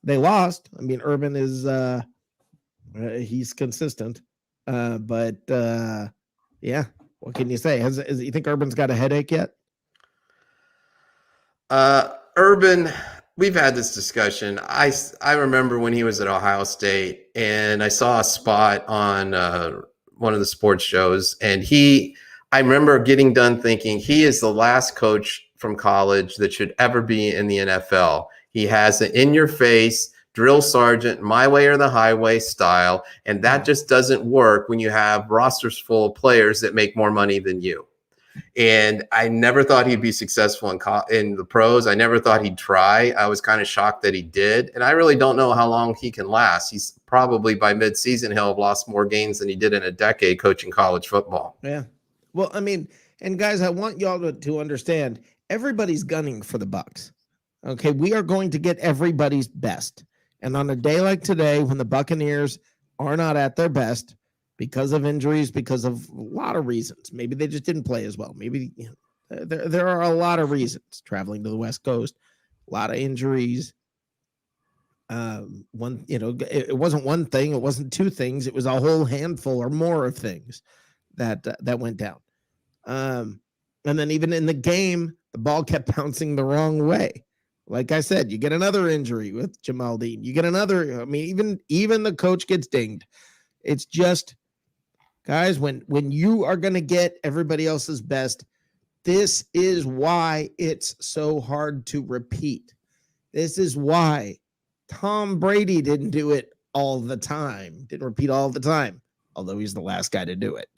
they lost. I mean, Urban is he's consistent, but yeah. What can you say? You think Urban's got a headache yet? Urban, we've had this discussion. I remember when he was at Ohio State, and I saw a spot on one of the sports shows, and I remember getting done thinking he is the last coach from college that should ever be in the NFL. He has an in-your-face drill sergeant, my way or the highway style, and that just doesn't work when you have rosters full of players that make more money than you. And I never thought he'd be successful in the pros. I never thought he'd try. I was kind of shocked that he did. And I really don't know how long he can last. He's probably by midseason, he'll have lost more games than he did in a decade coaching college football. Yeah. Well, I mean, and guys, I want y'all to understand, everybody's gunning for the Bucs. Okay. We are going to get everybody's best. And on a day like today, when the Buccaneers are not at their best, because of injuries, because of a lot of reasons. Maybe they just didn't play as well. Maybe there are a lot of reasons. Traveling to the West Coast, a lot of injuries. It wasn't one thing. It wasn't two things. It was a whole handful or more of things that went down. And then even in the game, the ball kept bouncing the wrong way. Like I said, you get another injury with Jamal Dean. You get another. I mean, even the coach gets dinged. It's just. Guys, when you are going to get everybody else's best, this is why it's so hard to repeat. This is why Tom Brady didn't do it all the time, didn't repeat all the time, although he's the last guy to do it.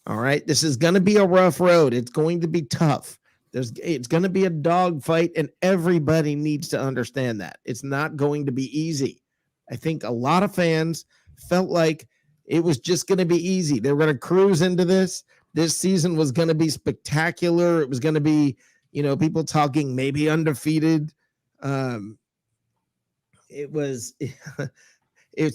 All right, this is going to be a rough road. It's going to be tough. It's going to be a dogfight, and everybody needs to understand that. It's not going to be easy. I think a lot of fans felt like it was just going to be easy. They were going to cruise into this. This season was going to be spectacular. It was going to be, people talking maybe undefeated. It's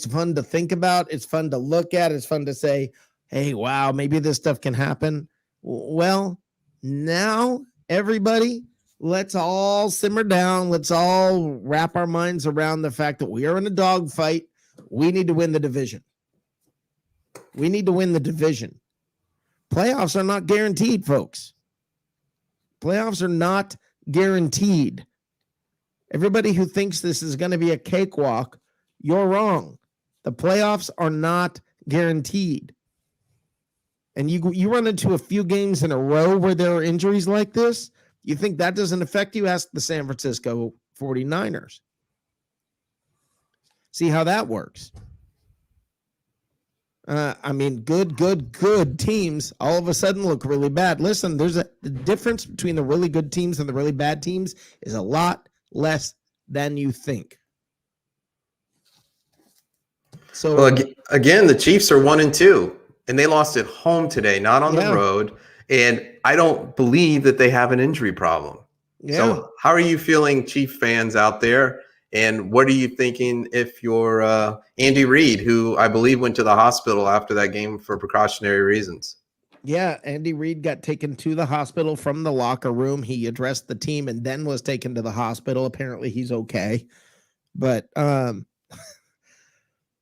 fun to think about. It's fun to look at. It's fun to say, hey, wow, maybe this stuff can happen. Well, now everybody, let's all simmer down. Let's all wrap our minds around the fact that we are in a dogfight. We need to win the division. We need to win the division. Playoffs are not guaranteed, folks. Playoffs are not guaranteed. Everybody who thinks this is going to be a cakewalk, you're wrong. The playoffs are not guaranteed. And you run into a few games in a row where there are injuries like this, you think that doesn't affect you? Ask the San Francisco 49ers. See how that works. Good teams all of a sudden look really bad. Listen, the difference between the really good teams and the really bad teams is a lot less than you think. So well, again, the Chiefs are 1-2, and they lost at home today, not on the road. And I don't believe that they have an injury problem. Yeah. So how are you feeling, Chief fans out there? And what are you thinking if you're Andy Reid, who I believe went to the hospital after that game for precautionary reasons? Yeah, Andy Reid got taken to the hospital from the locker room. He addressed the team and then was taken to the hospital. Apparently he's okay. But they're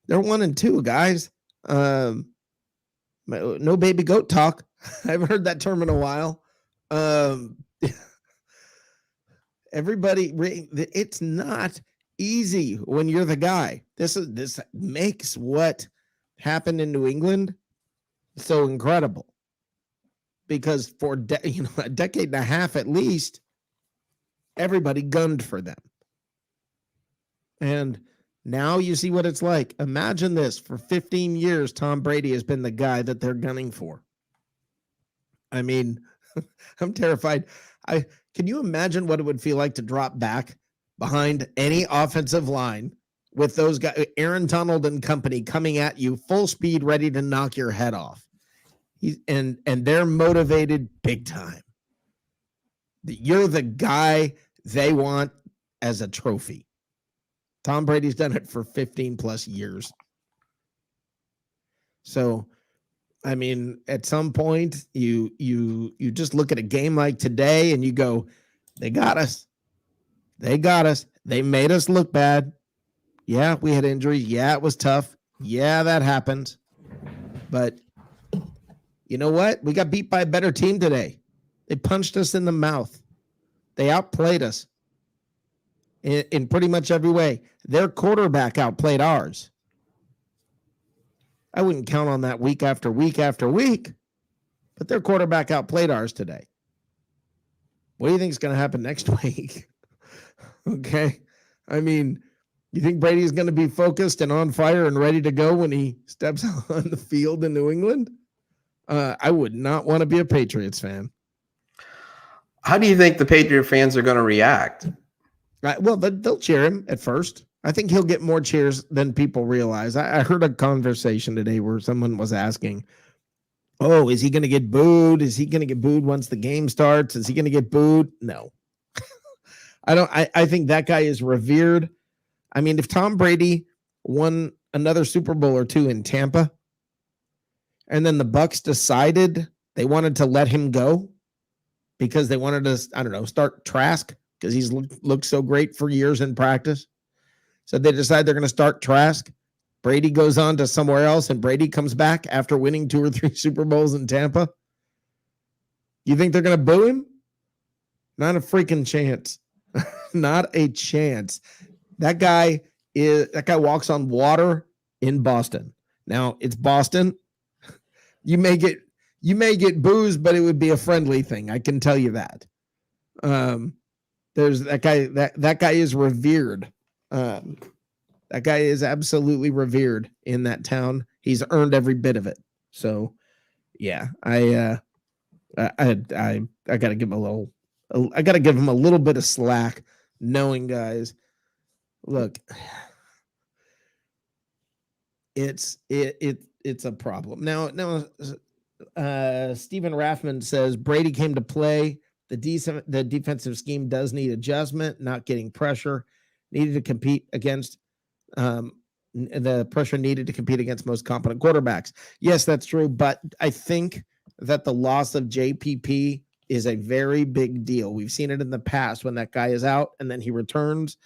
1-2, guys. No baby goat talk. I haven't heard that term in a while. Everybody, it's not easy when you're the guy. This makes what happened in New England so incredible, because for a decade and a half at least, everybody gunned for them, and Now you see what it's like. Imagine this. For 15 years, Tom Brady has been the guy that they're gunning for. I mean, I'm terrified. Can you imagine what it would feel like to drop back behind any offensive line with those guys, Aaron Donald and company, coming at you full speed, ready to knock your head off? And they're motivated big time. You're the guy they want as a trophy. Tom Brady's done it for 15 plus years. So, I mean, at some point, you just look at a game like today and you go, they got us. They got us. They made us look bad. Yeah, we had injuries. Yeah, it was tough. Yeah, that happened. But you know what? We got beat by a better team today. They punched us in the mouth. They outplayed us in pretty much every way. Their quarterback outplayed ours. I wouldn't count on that week after week after week, but their quarterback outplayed ours today. What do you think is going to happen next week? Okay. I mean, you think Brady's going to be focused and on fire and ready to go when he steps on the field in New England? I would not want to be a Patriots fan. How do you think the Patriot fans are going to react? Well, they'll cheer him at first. I think he'll get more cheers than people realize. I heard a conversation today where someone was asking, oh, is he going to get booed? Is he going to get booed once the game starts? Is he going to get booed? No. I think that guy is revered. I mean, if Tom Brady won another Super Bowl or two in Tampa, and then the Bucs decided they wanted to let him go because they wanted to, I don't know, start Trask because he's looked so great for years in practice. So they decide they're going to start Trask. Brady goes on to somewhere else, and Brady comes back after winning 2 or 3 Super Bowls in Tampa. You think they're going to boo him? Not a freaking chance. Not a chance. That guy walks on water in Boston. Now it's Boston. You may get boos, but it would be a friendly thing. I can tell you that. There's that guy. That guy is revered. That guy is absolutely revered in that town. He's earned every bit of it. So, yeah, I gotta give him a little bit of slack. Knowing, guys, look, it's a problem. Now, Stephen Raffman says Brady came to play. The defensive scheme does need adjustment. Not getting pressure. Needed to compete against the pressure needed to compete against most competent quarterbacks. Yes, that's true. But I think that the loss of JPP is a very big deal. We've seen it in the past when that guy is out and then he returns.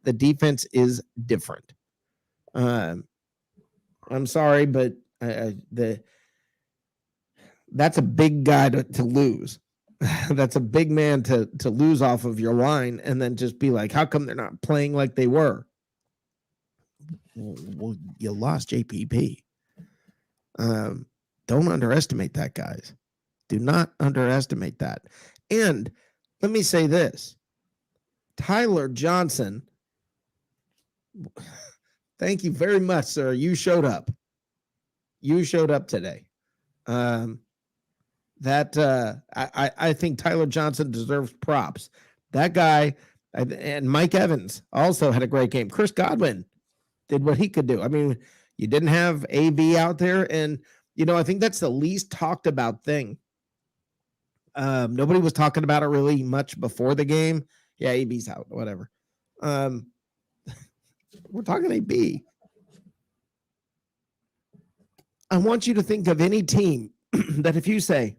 The defense is different. I'm sorry, but that's a big guy to lose. That's a big man to lose off of your line and then just be like, how come they're not playing like they were? Well, you lost JPP. Don't underestimate that, guys. Do not underestimate that. And let me say this. Tyler Johnson, thank you very much, sir. You showed up. You showed up today. I think Tyler Johnson deserves props. That guy, and Mike Evans also had a great game. Chris Godwin did what he could do. I mean, you didn't have AB out there, and I think that's the least talked about thing. Nobody was talking about it really much before the game. Yeah, AB's out, whatever. We're talking AB. I want you to think of any team that if you say,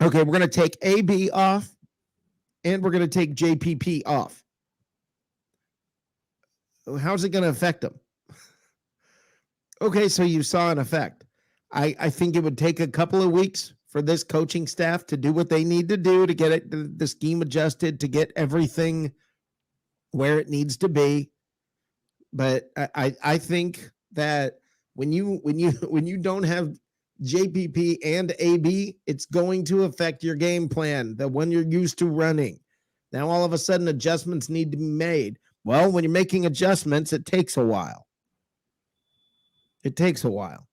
okay, we're going to take AB off and we're going to take JPP off, how's it going to affect them? Okay, so you saw an effect. I think it would take a couple of weeks for this coaching staff to do what they need to do to get the scheme adjusted, to get everything where it needs to be. But I think that when you don't have JPP and AB, it's going to affect your game plan, the one you're used to running. Now all of a sudden adjustments need to be made. Well, when you're making adjustments, it takes a while. It takes a while.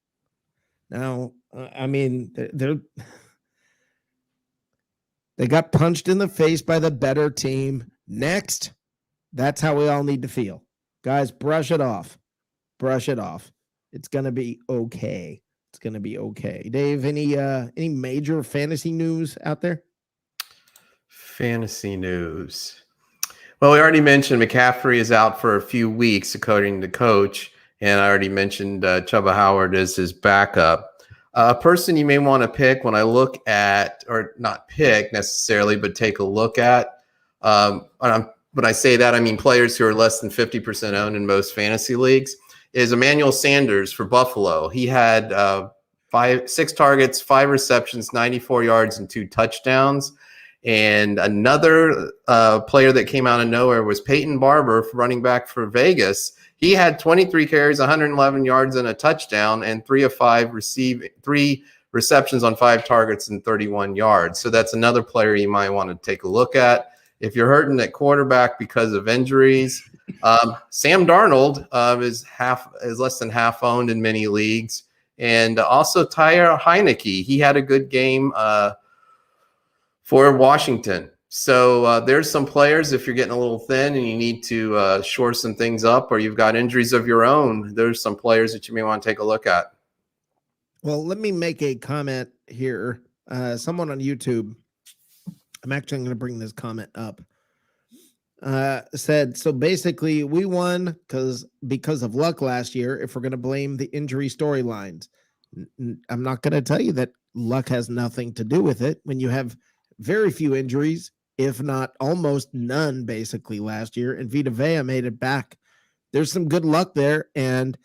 Now, I mean, they got punched in the face by the better team. Next, that's how we all need to feel. Guys, brush it off. Brush it off. It's going to be okay. It's going to be okay. Dave, any major fantasy news out there? Fantasy news. Well, we already mentioned McCaffrey is out for a few weeks, according to coach. And I already mentioned Chuba Howard is his backup. A person you may want to pick when I look at, or not pick necessarily, but take a look at. When I say that, I mean players who are less than 50% owned in most fantasy leagues, is Emmanuel Sanders for Buffalo. He had 6 targets, 5 receptions, 94 yards, and 2 touchdowns. And another player that came out of nowhere was Peyton Barber, running back for Vegas. He had 23 carries, 111 yards, and a touchdown, and 3 of 5 3 receptions on 5 targets and 31 yards. So that's another player you might want to take a look at. If you're hurting at quarterback because of injuries, Sam Darnold is less than half owned in many leagues. And also Tyler Heineke. He had a good game for Washington. So there's some players, if you're getting a little thin and you need to shore some things up, or you've got injuries of your own, there's some players that you may want to take a look at. Well, let me make a comment here. Someone on YouTube, I'm actually going to bring this comment up, said, so basically we won because of luck last year, if we're going to blame the injury storylines. I'm not going to tell you that luck has nothing to do with it. When you have very few injuries, if not almost none, basically last year, and Vita Vea made it back. There's some good luck there. And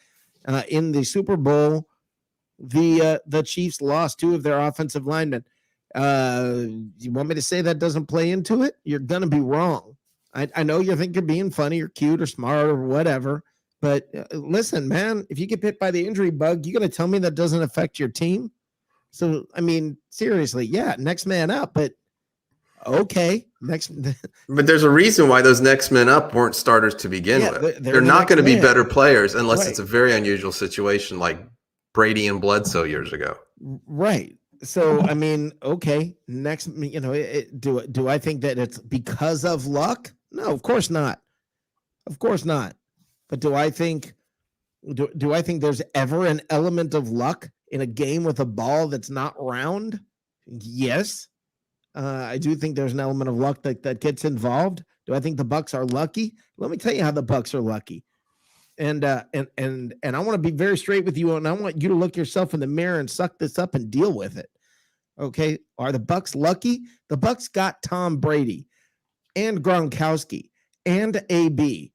in the Super Bowl, the Chiefs lost 2 of their offensive linemen. You want me to say that doesn't play into it? You're going to be wrong. I know you think you're being funny or cute or smart or whatever, but listen, man, if you get bit by the injury bug, you going to tell me that doesn't affect your team? So, I mean, seriously, yeah, next man up, but okay, next. But there's a reason why those next men up weren't starters to begin with. They're not going to be better players unless it's a very unusual situation like Brady and Bledsoe years ago. Right. So, I mean, okay, next, do I think that it's because of luck? No, of course not. Of course not. But do I think there's ever an element of luck in a game with a ball that's not round? Yes. I do think there's an element of luck that gets involved. Do I think the Bucs are lucky? Let me tell you how the Bucs are lucky. And I want to be very straight with you, and I want you to look yourself in the mirror and suck this up and deal with it. Okay? Are the Bucs lucky? The Bucs got Tom Brady and Gronkowski and AB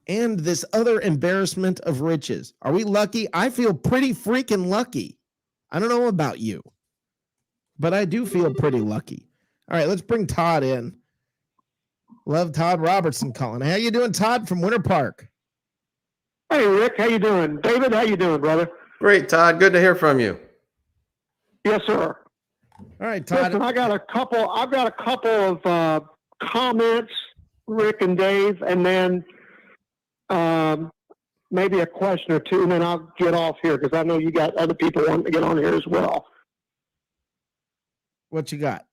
and this other embarrassment of riches. Are we lucky? I feel pretty freaking lucky. I don't know about you, but I do feel pretty lucky. All right, let's bring Todd in. Love Todd Robertson calling. How you doing, Todd from Winter Park? Hey, Rick. How you doing? David, how you doing, brother? Great, Todd. Good to hear from you. Yes, sir. All right, Todd. Listen, I've got a couple of comments, Rick and Dave, and then maybe a question or two, and then I'll get off here because I know you got other people wanting to get on here as well. What you got?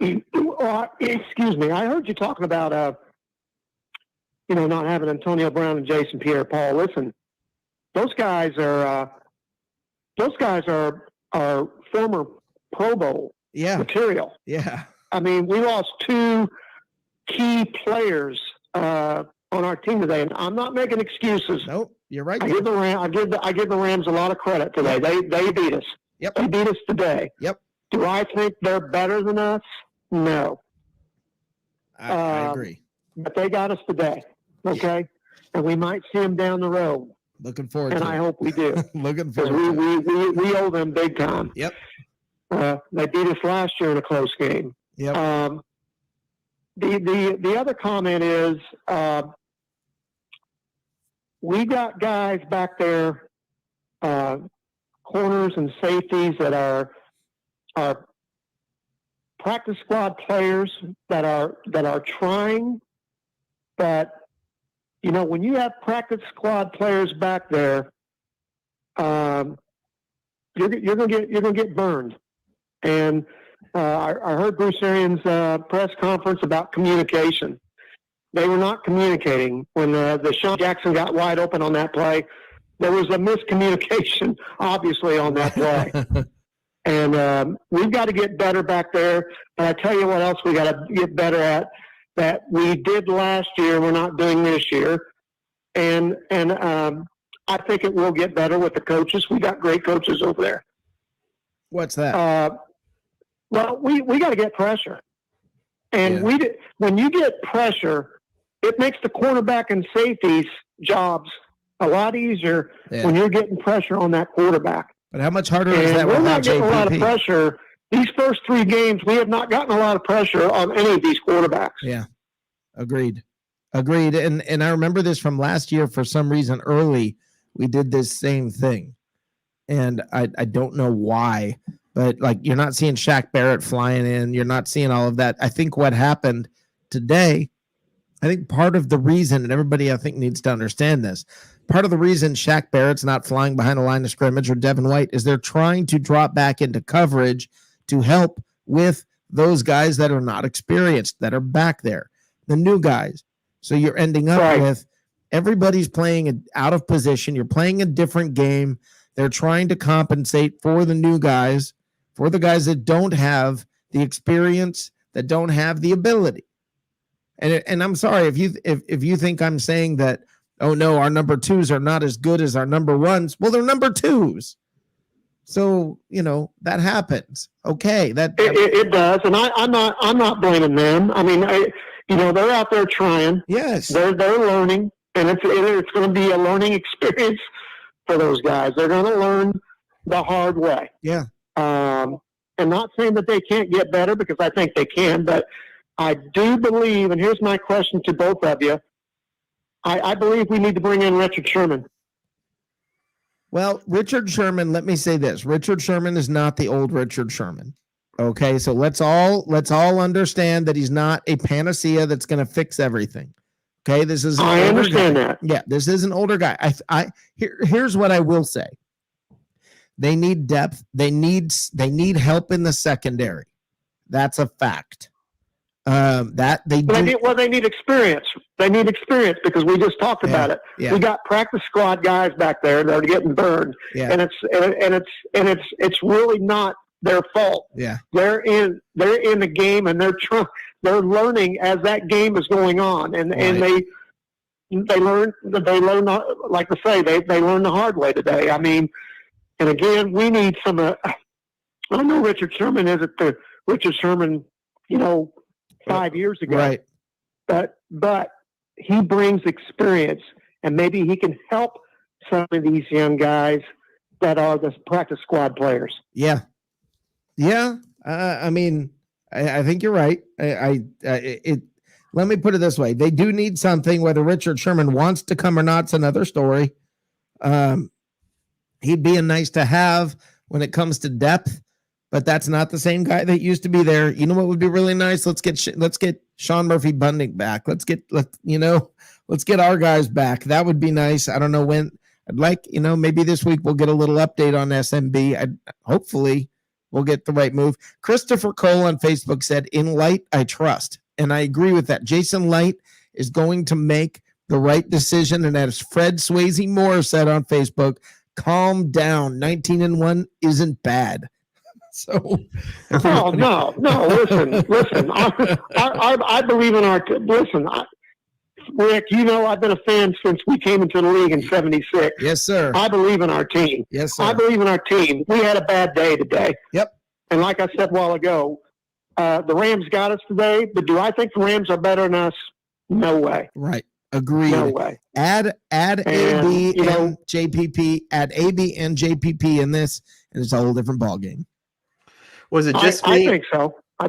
Excuse me. I heard you talking about not having Antonio Brown and Jason Pierre-Paul. Listen, those guys are former Pro Bowl material. Yeah. I mean, we lost 2 key players on our team today, and I'm not making excuses. Nope, you're right. I give the Rams a lot of credit today. They beat us. Yep. They beat us today. Yep. Do I think they're better than us? No. I agree. But they got us today. Okay. Yeah. And we might see them down the road. Looking forward to it. And I hope we do. Looking forward to it. We owe them big time. Yep. They beat us last year in a close game. Yep. The other comment is we got guys back there, corners and safeties that are practice squad players that are trying, but when you have practice squad players back there, you're gonna get burned. And I heard Bruce Arians' press conference about communication. They were not communicating when the Sean Jackson got wide open on that play. There was a miscommunication, obviously, on that play. And we've got to get better back there. And I tell you what else we got to get better at that we did last year, we're not doing this year. And I think it will get better with the coaches. We got great coaches over there. What's that? Well, we got to get pressure. And when you get pressure, it makes the cornerback and safeties' jobs a lot easier when you're getting pressure on that quarterback. But how much harder is that? We're without not getting JPP? a lot of pressure. These first 3 games, we have not gotten a lot of pressure on any of these quarterbacks. Yeah, agreed. And I remember this from last year. For some reason, early we did this same thing, and I don't know why, but like you're not seeing Shaq Barrett flying in. You're not seeing all of that. I think what happened today, I think part of the reason, and everybody I think needs to understand this, part of the reason Shaq Barrett's not flying behind the line of scrimmage or Devin White is they're trying to drop back into coverage to help with those guys that are not experienced, that are back there, the new guys. So you're ending up with everybody's playing out of position. You're playing a different game. They're trying to compensate for the new guys, for the guys that don't have the experience, that don't have the ability. And I'm sorry if you think I'm saying that, oh no, our number 2s are not as good as our number 1s. Well, they're number 2s. So, that happens. Okay. It does. And I'm not blaming them. I mean, they're out there trying. Yes. They're learning, and it's going to be a learning experience for those guys. They're going to learn the hard way. Yeah. And not saying that they can't get better, because I think they can, but I do believe, and here's my question to both of you, I believe we need to bring in Richard Sherman. Well, Richard Sherman, let me say this. Richard Sherman is not the old Richard Sherman. Okay, so let's all understand that he's not a panacea that's going to fix everything. Okay, this is I understand that. Yeah, this is an older guy. Here's what I will say. They need depth. They need help in the secondary. That's a fact. They need experience. They need experience because we just talked about it. Yeah. We got practice squad guys back there that are getting burned, and it's really not their fault. Yeah, they're in the game, and they're learning as that game is going on, and they learn like I say they learn the hard way today. I mean, and again, we need some. I don't know. Richard Sherman isn't the Richard Sherman, 5 years ago, right? But he brings experience, and maybe he can help some of these young guys that are the practice squad players. Yeah. I mean, I think you're right. Let me put it this way: they do need something. Whether Richard Sherman wants to come or not, it's another story. He'd be a nice to have when it comes to depth, but that's not the same guy that used to be there. You know what would be really nice? Let's get Sean Murphy Bunting back. Let's get our guys back. That would be nice. I don't know when. I'd like, maybe this week we'll get a little update on SMB. Hopefully we'll get the right move. Christopher Cole on Facebook said, "In Light, I trust." And I agree with that. Jason Light is going to make the right decision. And as Fred Swayze Moore said on Facebook, calm down. 19-1 isn't bad. So, no. Listen. I believe in our. Listen, Rick. I've been a fan since we came into the league in '76. Yes, sir. I believe in our team. Yes, sir. I believe in our team. We had a bad day today. Yep. And like I said a while ago, the Rams got us today. But do I think the Rams are better than us? No way. Right. Agreed. No way. Add AB and JPP. Add AB and JPP in this, and it's a whole different ball game. Was it just I me? think so. I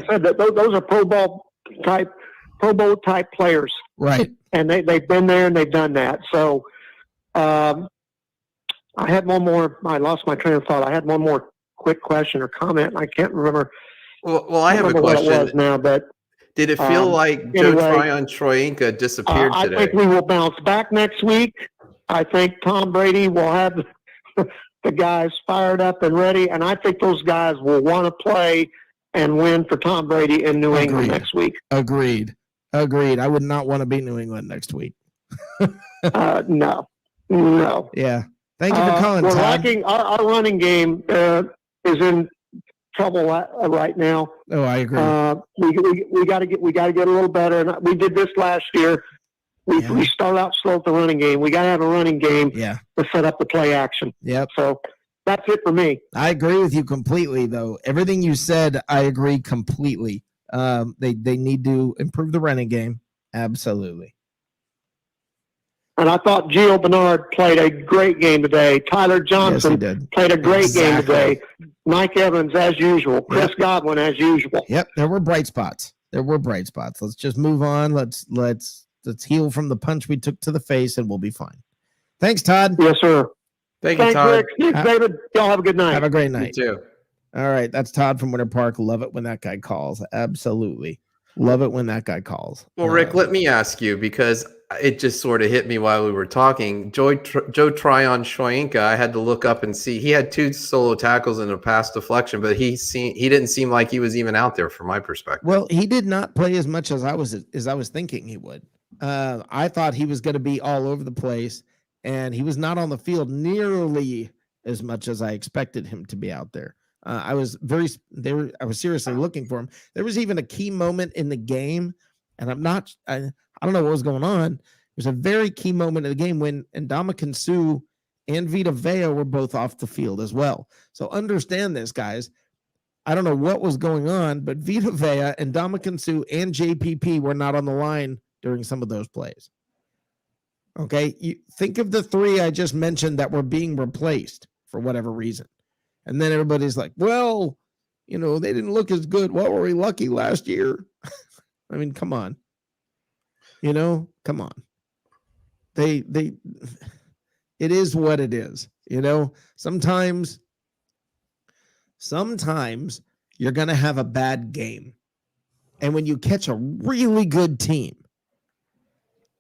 said, those are Pro Bowl type players, right? And they've been there and they've done that. So, I had one more. I lost my train of thought. I had one more quick question or comment. I can't remember. Well, I have a remember what it was question. now, but Did it feel like Joe anyway, Tryon-Shoyinka disappeared I today? think we will bounce back next week. I think Tom Brady will have the guys fired up and ready, and I think those guys will want to play and win for Tom Brady in New England next week. Agreed. I would not want to beat New England next week. No. Yeah. Thank you for calling, we're Todd. lacking our running game is in trouble right now. Oh, I agree. We got to get a little better. And we did this last year. We start out slow at the running game. We got to have a running game to set up the play action. Yep. So that's it for me. I agree with you completely, though. Everything you said, I agree completely. They need to improve the running game. Absolutely. And I thought Gio Bernard played a great game today. Tyler Johnson played a great game today. Mike Evans, as usual. Chris Godwin, as usual. Yep, there were bright spots. Let's just move on. Let's heal from the punch we took to the face, and we'll be fine. Thanks, Todd. Yes, sir. Thank you, Todd. Rick. Thanks, David. Y'all have a good night. Have a great night. You too. All right, that's Todd from Winter Park. Love it when that guy calls. Absolutely. Love it when that guy calls. Well, Rick, let me ask you, because it just sort of hit me while we were talking. Joe Tryon-Shoyinka, I had to look up and see. He had 2 solo tackles and a pass deflection, but he didn't seem like he was even out there from my perspective. Well, he did not play as much as I was thinking he would. I thought he was going to be all over the place, and he was not on the field nearly as much as I expected him to be out there. I was seriously looking for him. There was even a key moment in the game, and I don't know what was going on. There's a very key moment in the game when Ndamukong Suh and Vita Vea were both off the field as well. So understand this, guys. I don't know what was going on, but Vita Vea and Ndamukong Suh and JPP were not on the line during some of those plays. Okay, you think of the 3 I just mentioned that were being replaced for whatever reason. And then everybody's like, well, they didn't look as good. What were we lucky last year? I mean, come on. Come on. It is what it is. Sometimes you're going to have a bad game. And when you catch a really good team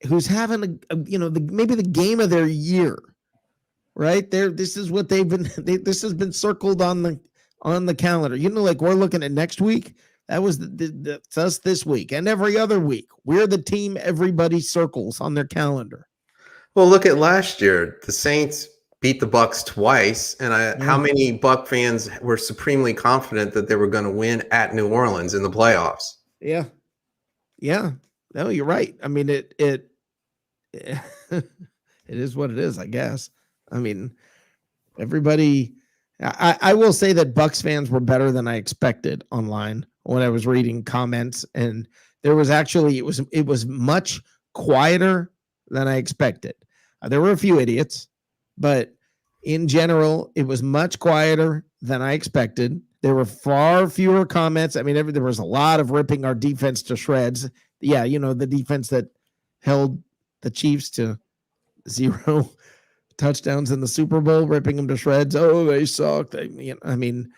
who's having maybe the game of their year, right there, this is what this has been circled on the calendar. Like we're looking at next week. That was that's us this week and every other week. We're the team everybody circles on their calendar. Well, look at last year. The Saints beat the Bucs twice, and how many Buc fans were supremely confident that they were going to win at New Orleans in the playoffs? Yeah. No, you're right. I mean, it is what it is, I guess. I mean, everybody. I will say that Bucs fans were better than I expected online when I was reading comments, and there was actually it was much quieter than I expected. There were a few idiots, but in general, it was much quieter than I expected. There were far fewer comments. I mean, there was a lot of ripping our defense to shreds. Yeah, the defense that held the Chiefs to 0 touchdowns in the Super Bowl, ripping them to shreds. Oh, they suck. And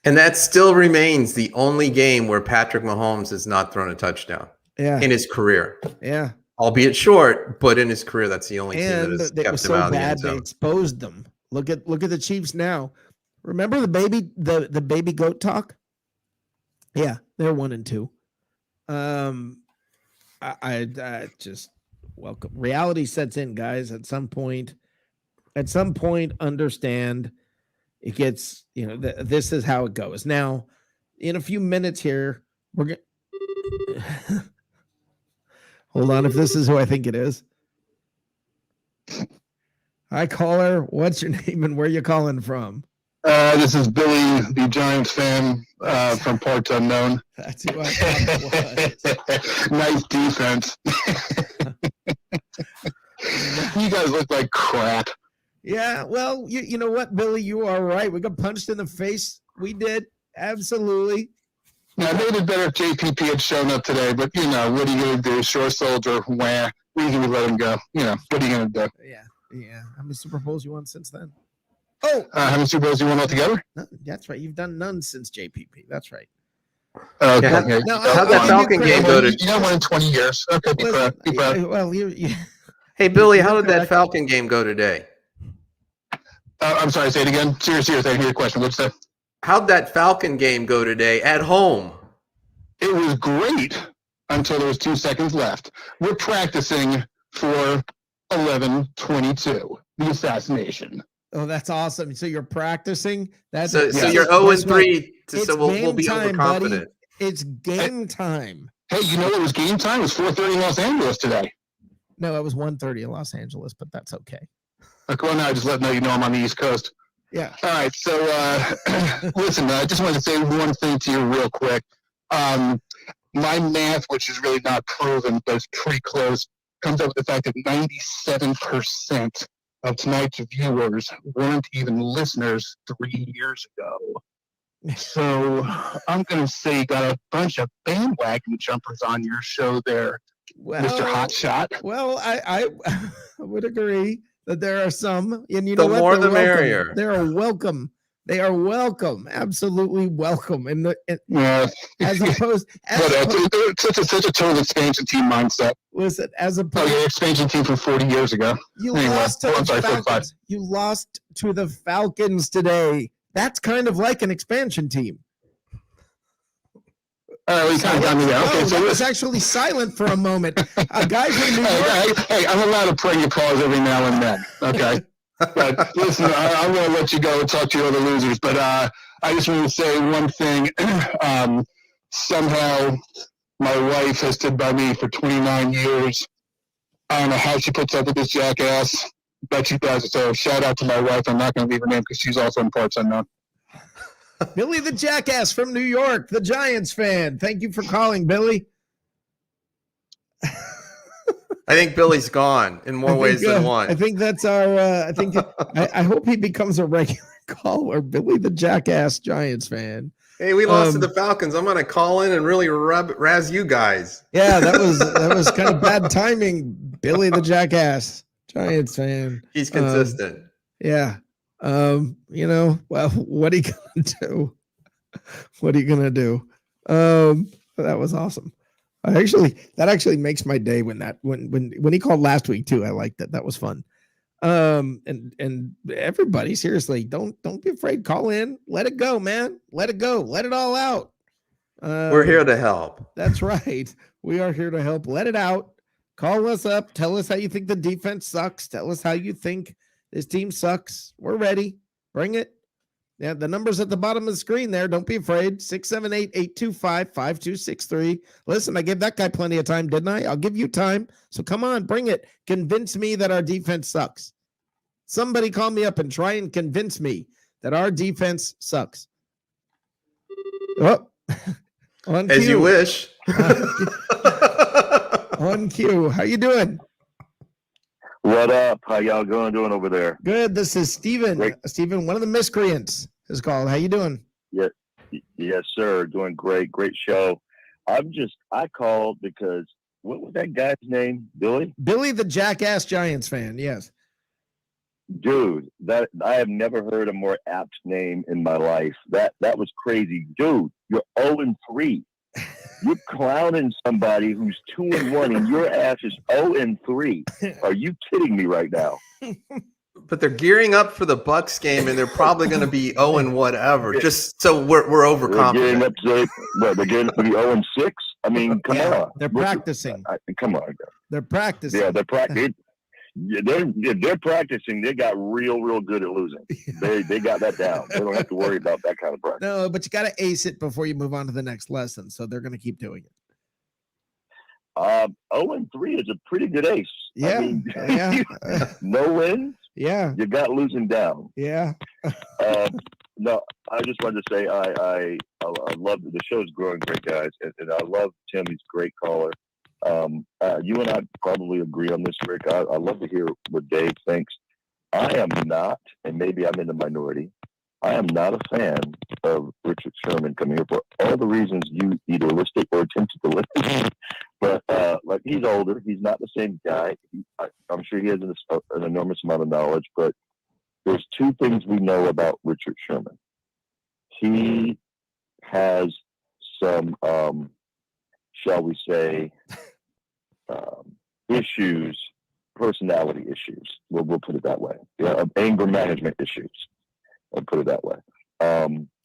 that still remains the only game where Patrick Mahomes has not thrown a touchdown in his career. Yeah. Albeit short, but in his career, that's the only team that has kept him out of the end zone. They exposed them. Look at the Chiefs now. Remember the baby goat talk? Yeah, they're 1-2. I just welcome. Reality sets in, guys. At some point, understand it gets. This is how it goes. Now, in a few minutes here, we're gonna. Hold on, if this is who I think it is. Hi, caller. What's your name and where you calling from? This is Billy, the Giants fan from parts unknown. That's who I thought it was. Nice defense. You guys look like crap. Yeah, well, you know what, Billy? You are right. We got punched in the face. We did. Absolutely. Now, they did better if JPP had shown up today, but, what are you going to do? Short soldier, wah. We can let him go. What are you going to do? Yeah. How many Super Bowls you won since then? Oh! How many Super Bowls you won altogether? No, that's right. You've done none since JPP. That's right. Okay. Yeah. Yeah. No, How'd I'll that give Falcon you game credit. go to? You don't win in 20 years. Okay, be proud. Be proud. Well, you Hey, Billy, You're how did that correct. Falcon game go today? I'm sorry, say it again. Seriously, I hear your question. What's that? How'd that Falcon game go today at home? It was great until there was 2 seconds left. We're practicing for 11-22, the assassination. Oh, that's awesome. So you're practicing. That's So Yeah. you're 0 Guess and what? 3. It's So we'll game be time, buddy. overconfident. It's game time. Hey, you know what was game time? It was 4:30 in Los Angeles today. No, it was 1:30 in Los Angeles, but that's okay. Okay, well, now I just let you know I'm on the East Coast. Yeah. All right, so listen, I just wanted to say one thing to you real quick. My math, which is really not proven, but it's pretty close, comes up with the fact that 97% of tonight's viewers weren't even listeners 3 years ago. So I'm going to say you got a bunch of bandwagon jumpers on your show there, Mr. Hotshot. Well, I would agree that there are some, and you know The what? more They're the welcome. merrier. They are welcome. They are welcome. Absolutely welcome. And Yeah. as opposed, It's such a total expansion team mindset. listen, as Oh, opposed, yeah, expansion team from 40 years ago. you Anyway, lost to I'm the sorry, 45. Falcons. You lost to the Falcons today. That's kind of like an expansion team. All right, we kind of got me there. No, Okay, so that was actually silent for a moment. A guy from New York. hey, I'm allowed to prank your calls every now and then. Okay. But listen, I'm going to let you go and talk to your other losers. But I just want to say one thing. Somehow, my wife has stood by me for 29 years. I don't know how she puts up with this jackass, but she does. So shout out to my wife. I'm not going to leave her name because she's also in parts unknown. Billy the Jackass from New York, the Giants fan. Thank you for calling, Billy. I think Billy's gone in more ways than one. I think that's our. I hope he becomes a regular caller. Billy the Jackass Giants fan. Hey, we lost to the Falcons. I'm going to call in and really razz you guys. Yeah, that was kind of bad timing. Billy the Jackass Giants fan. He's consistent. Yeah. Well, what are you gonna do? What are you gonna do? That was awesome. That actually makes my day when he called last week too. I liked it. That was fun. And everybody, seriously, don't be afraid. Call in. Let it go, man. Let it go. Let it all out. We're here to help. That's right. We are here to help. Let it out. Call us up. Tell us how you think the defense sucks. Tell us how you think this team sucks. We're ready. Bring it. Yeah, the number's at the bottom of the screen there. Don't be afraid. 678-825-5263. Listen, I gave that guy plenty of time, didn't I? I'll give you time. So come on, bring it. Convince me that our defense sucks. Somebody call me up and try and convince me that our defense sucks. Oh, on As cue. you wish. On cue. How you doing? What up? How y'all doing over there? Good. This is Steven. Great. Steven, one of the miscreants is called. How you doing? Yes, sir. Doing great. Great show. I called because what was that guy's name? Billy? Billy the Jackass Giants fan. Yes. Dude, that I have never heard a more apt name in my life. That was crazy. Dude, you're 0-3. You're clowning somebody who's 2-1 and your ass is 0-3. Are you kidding me right now? But they're gearing up for the Bucs game, and they're probably going to be 0 and whatever. Just so we're overconfident. They're getting up to be 0-6. I mean, come on. They're practicing. Come on. They're practicing. Yeah, they're practicing. If they're practicing, they got real good at losing. They got that down. They don't have to worry about that kind of practice. No, but you got to ace it before you move on to the next lesson. So they're going to keep doing it. 0-3 is a pretty good ace. Yeah. I mean, Yeah. no wins. Yeah. You got losing down. Yeah. No, I just wanted to say I love the show's growing great, guys, and I love Tim. He's a great caller. You and I probably agree on this, Rick. I love to hear what Dave thinks. I am not, and maybe I'm in the minority, I am not a fan of Richard Sherman coming here for all the reasons you either listed or attempted to list. But like, he's older. He's not the same guy. I'm sure he has an enormous amount of knowledge, but there's two things we know about Richard Sherman. He has some, shall we say, issues, personality issues. We'll put it that way. Yeah, anger management issues. I'll put it that way.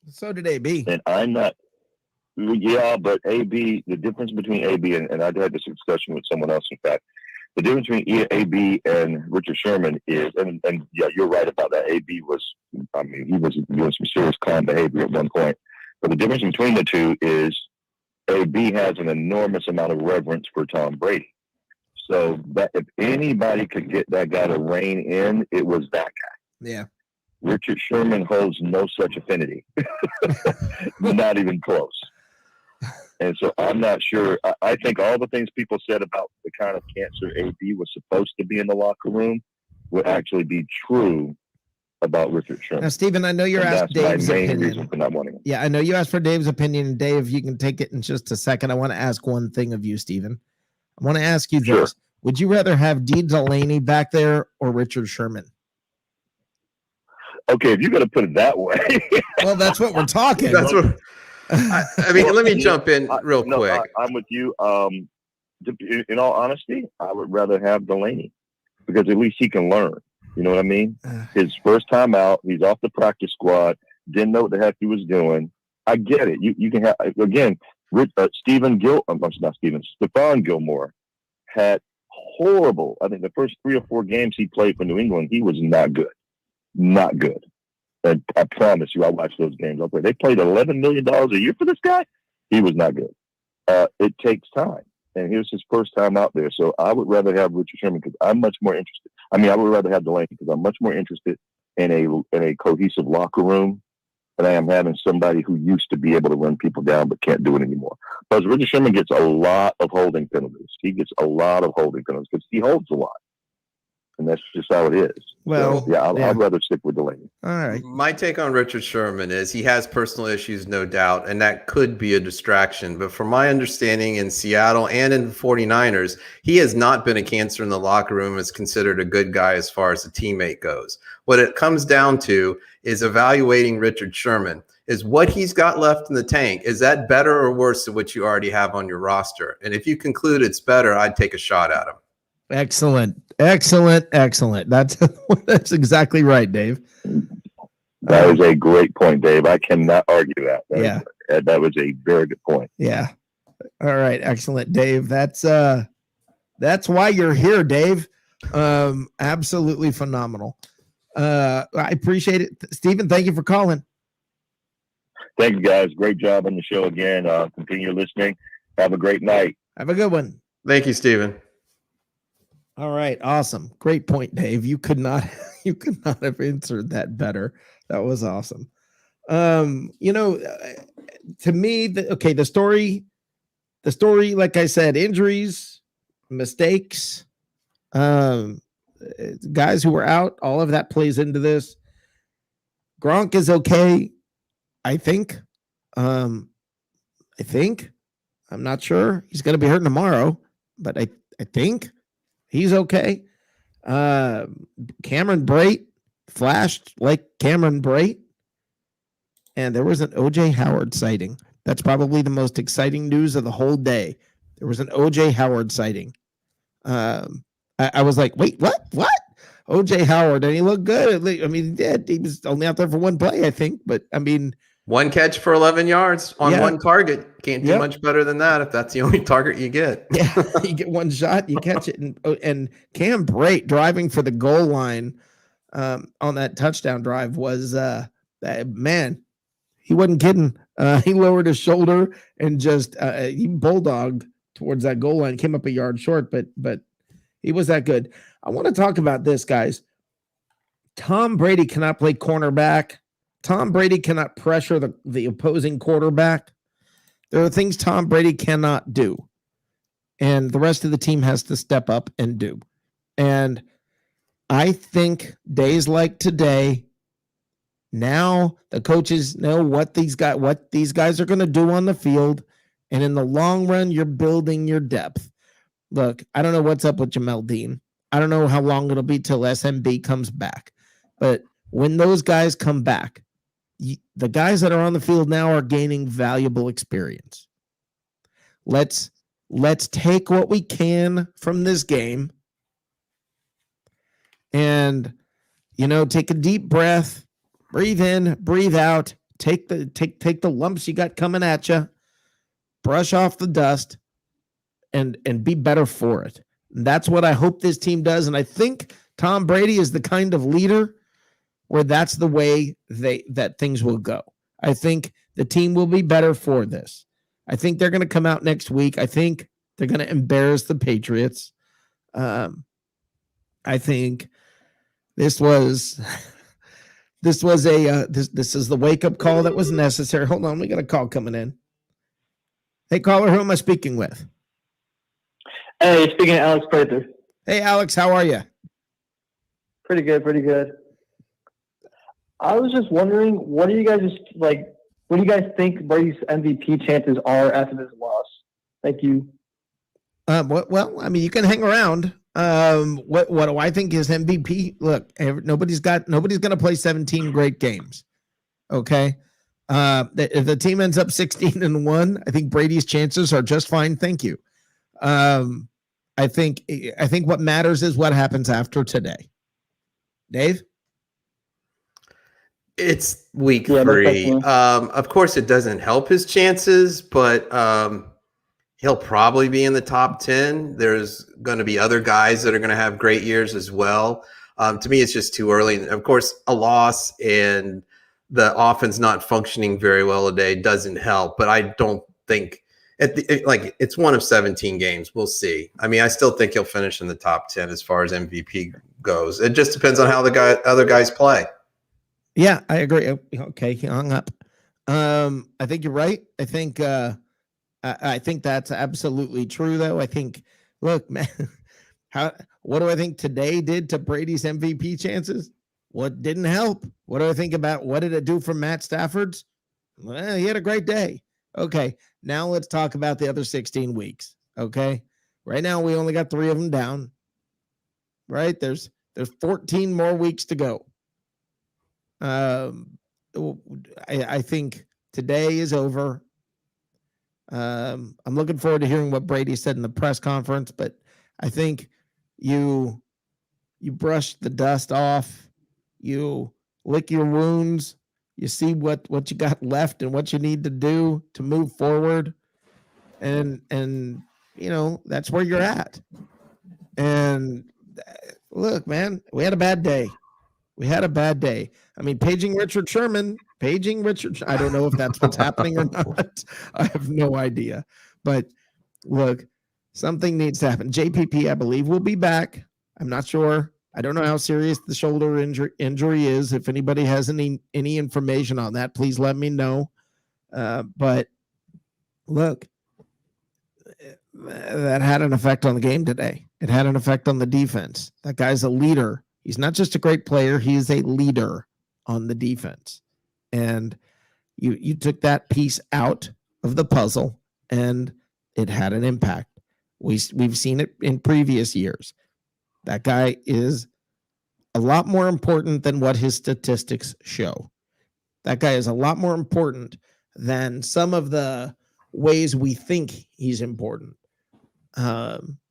So did AB. And I'm not. Yeah, but AB, the difference between AB and I had this discussion with someone else. In fact, the difference between AB and Richard Sherman is, and yeah, you're right about that. AB was, I mean, he was doing some serious clown behavior at one point. But the difference between the two is AB has an enormous amount of reverence for Tom Brady. So that if anybody could get that guy to rein in, it was that guy. Yeah. Richard Sherman holds no such affinity, not even close. And so I'm not sure. I think all the things people said about the kind of cancer AB was supposed to be in the locker room would actually be true about Richard Sherman. Now, Stephen, I know you're asked Dave's my main opinion. reason for not wanting him. Yeah, I know you asked for Dave's opinion. And Dave, you can take it in just a second. I want to ask one thing of you, Stephen. I want to ask you Sure. this. Would you rather have Dee Delaney back there or Richard Sherman? Okay, if you're going to put it that way. Well, that's what we're talking. That's what I mean. Let me jump in real quick. I'm with you. In all honesty, I would rather have Delaney because at least he can learn. You know what I mean? His first time out, he's off the practice squad, didn't know what the heck he was doing. I get it. You can have, again, Stephon Gilmore had horrible. I think the first 3 or 4 games he played for New England, he was not good. Not good. And I promise you, I watched those games. They played $11 million a year for this guy. He was not good. It takes time. And here's his first time out there. So I would rather have Richard Sherman because I'm much more interested. I mean, I would rather have Delaney because I'm much more interested in a cohesive locker room than I am having somebody who used to be able to run people down but can't do it anymore. Because Richard Sherman gets a lot of holding penalties. He gets a lot of holding penalties because he holds a lot. And that's just how it is. Well, so, I'd rather stick with Delaney. All right. My take on Richard Sherman is he has personal issues, no doubt, and that could be a distraction. But from my understanding in Seattle and in the 49ers, he has not been a cancer in the locker room, is considered a good guy as far as a teammate goes. What it comes down to is evaluating Richard Sherman. Is what he's got left in the tank, is that better or worse than what you already have on your roster? And if you conclude it's better, I'd take a shot at him. Excellent. That's exactly right, Dave. That was a great point, Dave. I cannot argue that. Yeah. That was a very good point. Yeah. All right. Excellent, Dave. That's why you're here, Dave. Absolutely phenomenal. I appreciate it. Stephen, thank you for calling. Thank you, guys. Great job on the show again. Continue listening. Have a great night. Have a good one. Thank you, Stephen. All right. Awesome. Great point, Dave. You could not have answered that better. That was awesome. To me, the story, like I said, injuries, mistakes, guys who were out, all of that plays into this. Gronk is okay. I think. I'm not sure. He's going to be hurt tomorrow, but I think he's okay. Cameron Brate flashed like Cameron Brate. And there was an O.J. Howard sighting. That's probably the most exciting news of the whole day. There was an O.J. Howard sighting. I was like, wait, what? O.J. Howard, and he looked good. I mean, he did. He was only out there for one play, I think. But, I mean. One catch for 11 yards on one target. Can't do much better than that if that's the only target you get. Yeah, you get one shot, you catch it. And Cam Brate driving for the goal line on that touchdown drive was, man, he wasn't kidding. He lowered his shoulder and just he bulldogged towards that goal line, came up a yard short, but he was that good. I want to talk about this, guys. Tom Brady cannot play cornerback. Tom Brady cannot pressure the opposing quarterback. There are things Tom Brady cannot do. And the rest of the team has to step up and do. And I think days like today, now the coaches know what these guys are going to do on the field. And in the long run, you're building your depth. Look, I don't know what's up with Jamel Dean. I don't know how long it'll be till SMB comes back. But when those guys come back, the guys that are on the field now are gaining valuable experience. let's take what we can from this game and, take a deep breath, breathe in, breathe out, take the lumps you got coming at you, brush off the dust, and be better for it. And that's what I hope this team does. And I think Tom Brady is the kind of leader where that's the way that things will go. I think the team will be better for this. I think they're going to come out next week. I think they're going to embarrass the Patriots. I think this is the wake up call that was necessary. Hold on, we got a call coming in. Hey, caller, who am I speaking with? Hey, speaking of Alex Prather. Hey, Alex, how are you? Pretty good, pretty good. I was just wondering, what do you guys think Brady's MVP chances are after this loss? Thank you. Well, I mean, you can hang around. What do I think is MVP? Look, nobody's going to play 17 great games. Okay. If the team ends up 16-1, I think Brady's chances are just fine. Thank you. I think what matters is what happens after today. Dave? It's week 3. Of course, it doesn't help his chances, but he'll probably be in the top 10. There's going to be other guys that are going to have great years as well. To me, it's just too early. And of course, a loss and the offense not functioning very well today doesn't help. But I don't think it's one of 17 games. We'll see. I mean, I still think he'll finish in the top 10 as far as MVP goes. It just depends on how other guys play. Yeah, I agree. Okay, he hung up. I think you're right. I think that's absolutely true, though. I think, look, man, what do I think today did to Brady's MVP chances? What didn't help? What do I think about what did it do for Matt Stafford's? Well, he had a great day. Okay, now let's talk about the other 16 weeks. Okay, right now we only got 3 of them down. Right, there's 14 more weeks to go. I think today is over. I'm looking forward to hearing what Brady said in the press conference, but I think you brush the dust off, you lick your wounds, you see what you got left and what you need to do to move forward, and that's where you're at. And look, man, we had a bad day. I mean, paging Richard Sherman. I don't know if that's what's happening or not. I have no idea. But look, something needs to happen. JPP, I believe, will be back. I'm not sure. I don't know how serious the shoulder injury is. If anybody has any information on that, please let me know. But look, that had an effect on the game today. It had an effect on the defense. That guy's a leader. He's not just a great player. He is a leader on the defense. And you took that piece out of the puzzle, and it had an impact. We've seen it in previous years. That guy is a lot more important than what his statistics show. That guy is a lot more important than some of the ways we think he's important.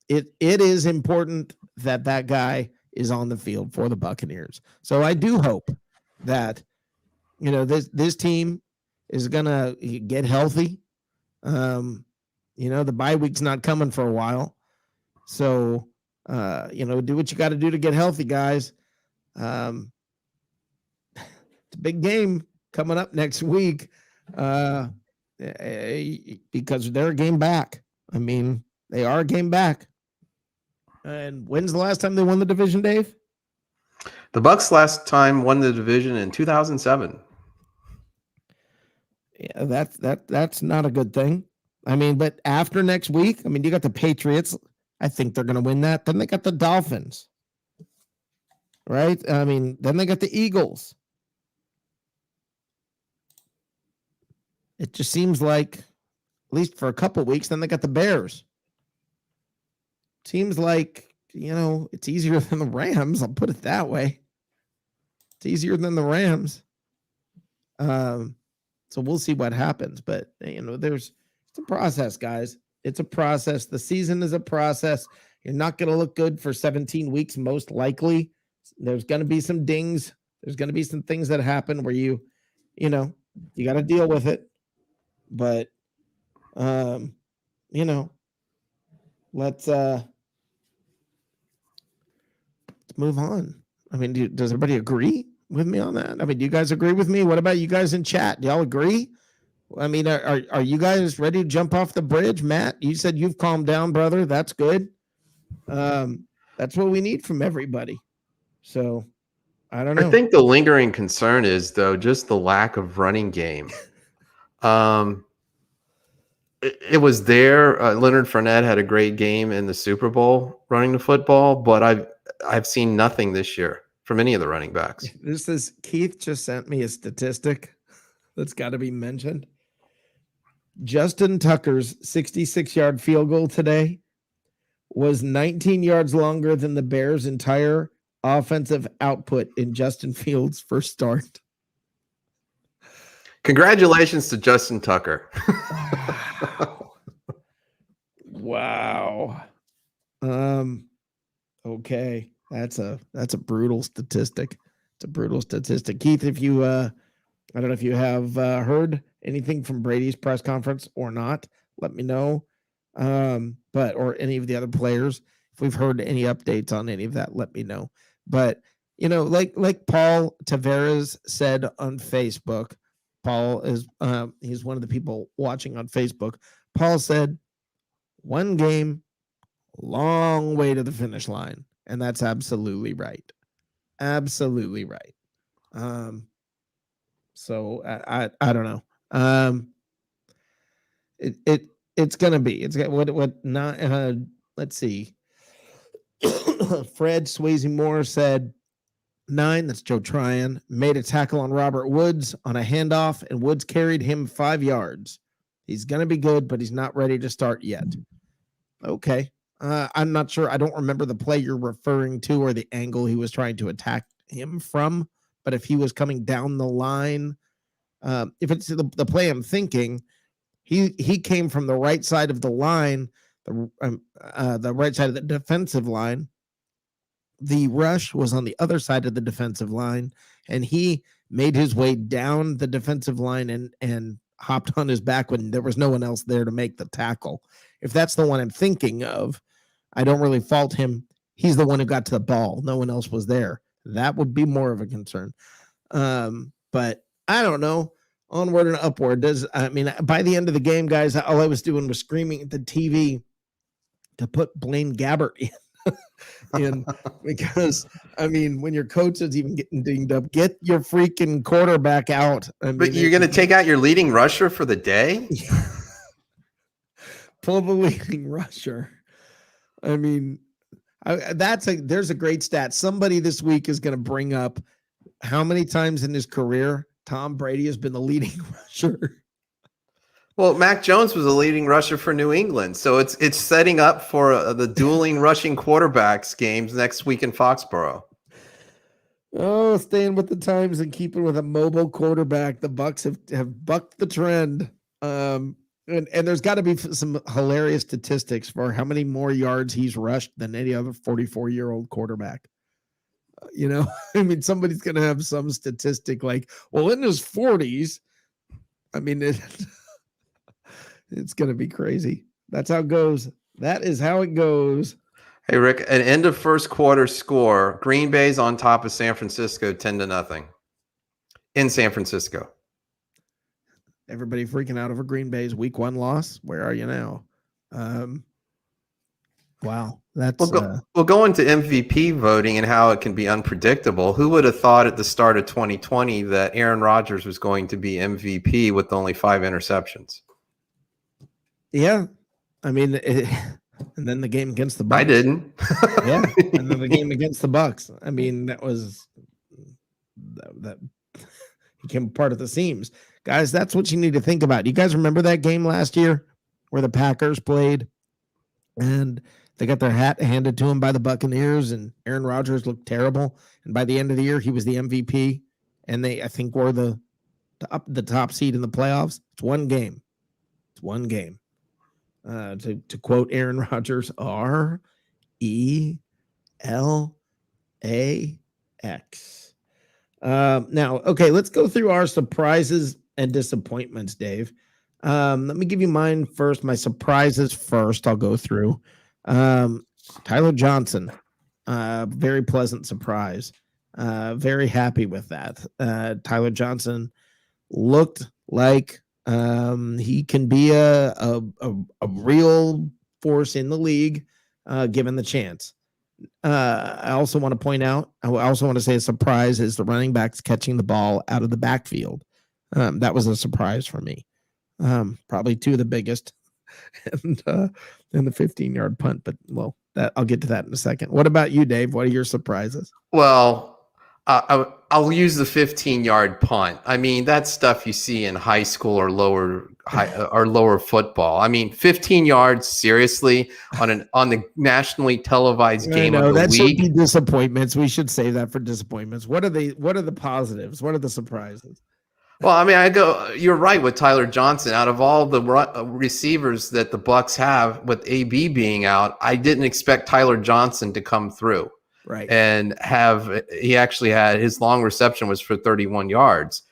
It is important that guy is on the field for the Buccaneers. So I do hope that this team is gonna get healthy. The bye week's not coming for a while, so do what you got to do to get healthy, guys. It's a big game coming up next week because they're a game back. I mean, they are a game back. And when's the last time they won the division, Dave? The Bucs last time won the division in 2007. Yeah, that's not a good thing. I mean, but after next week, I mean, you got the Patriots. I think they're going to win that. Then they got the Dolphins, right? I mean, then they got the Eagles. It just seems like, at least for a couple weeks, then they got the Bears. Seems like, it's easier than the Rams. I'll put it that way. It's easier than the Rams. So we'll see what happens. But, there's a process, guys. It's a process. The season is a process. You're not going to look good for 17 weeks, most likely. There's going to be some dings. There's going to be some things that happen where you got to deal with it. But, let's move on. I mean, does everybody agree with me on that? I mean, do you guys agree with me? What about you guys in chat? Do y'all agree? I mean, are you guys ready to jump off the bridge? Matt, you said you've calmed down, brother. That's good. That's what we need from everybody. So I don't know. I think the lingering concern is, though, just the lack of running game. It was there. Leonard Fournette had a great game in the Super Bowl running the football, but I've seen nothing this year from any of the running backs. Keith just sent me a statistic that's got to be mentioned. Justin Tucker's 66-yard field goal today was 19 yards longer than the Bears' entire offensive output in Justin Fields' first start. Congratulations to Justin Tucker. Wow. Okay. That's a brutal statistic. It's a brutal statistic. Keith, if you I don't know if you have heard anything from Brady's press conference or not, let me know. Or any of the other players, if we've heard any updates on any of that, let me know. But like Paul Tavares said on Facebook, Paul is he's one of the people watching on Facebook. Paul said, one game, long way to the finish line. And that's absolutely right. Absolutely right. So I don't know. It's gonna be. It's got what not. Let's see. Fred Swayze Moore said 9. That's Joe Tryon. Made a tackle on Robert Woods on a handoff, and Woods carried him 5 yards. He's gonna be good, but he's not ready to start yet. Okay. I'm not sure. I don't remember the play you're referring to or the angle he was trying to attack him from. But if he was coming down the line, if it's the play I'm thinking, he came from the right side of the line, the right side of the defensive line. The rush was on the other side of the defensive line, and he made his way down the defensive line and hopped on his back when there was no one else there to make the tackle. If that's the one I'm thinking of, I don't really fault him. He's the one who got to the ball. No one else was there. That would be more of a concern. But I don't know. Onward and upward. By the end of the game, guys, all I was doing was screaming at the TV to put Blaine Gabbert in because when your coach is even getting dinged up, get your freaking quarterback out. But you're going to take out your leading rusher for the day? Pull the leading rusher. There's a great stat. Somebody this week is going to bring up how many times in his career Tom Brady has been the leading rusher. Well, Mac Jones was a leading rusher for New England, so it's setting up for the dueling rushing quarterbacks games next week in Foxborough. Oh, staying with the times and keeping with a mobile quarterback. The Bucs have bucked the trend. And there's got to be some hilarious statistics for how many more yards he's rushed than any other 44-year-old quarterback. Somebody's going to have some statistic like, well, in his 40s, it's going to be crazy. That's how it goes. That is how it goes. Hey, Rick, an end of first quarter score. Green Bay's on top of San Francisco 10-0 in San Francisco. Everybody freaking out over Green Bay's week 1 loss. Where are you now? Wow. We'll go into MVP voting and how it can be unpredictable. Who would have thought at the start of 2020 that Aaron Rodgers was going to be MVP with only 5 interceptions? Yeah. and then the game against the Bucs. I didn't. Yeah. And then the game against the Bucs. That was that he came apart at the seams. Guys, that's what you need to think about. You guys remember that game last year where the Packers played and they got their hat handed to him by the Buccaneers and Aaron Rodgers looked terrible. And by the end of the year, he was the MVP. And they, I think, were the top seed in the playoffs. It's one game. To quote Aaron Rodgers, RELAX. Now, okay, let's go through our surprises and disappointments, Dave. Let me give you mine first. My surprises first. I'll go through. Tyler Johnson, very pleasant surprise. Very happy with that. Tyler Johnson looked like he can be a real force in the league, given the chance. I also want to point out, I also want to say a surprise is the running backs catching the ball out of the backfield. That was a surprise for me. Probably two of the biggest, and the 15-yard punt. But well, I'll get to that in a second. What about you, Dave? What are your surprises? Well, I'll use the 15-yard punt. I mean, that's stuff you see in high school or lower football. I mean, 15 yards, seriously, on the nationally televised game of the that week. should be disappointments. We should save that for disappointments. What are the positives? What are the surprises? Well, I mean, you're right with Tyler Johnson. Out of all the receivers that the Bucs have, with AB being out, I didn't expect Tyler Johnson to come through. Right. And he actually had his long reception was for 31 yards.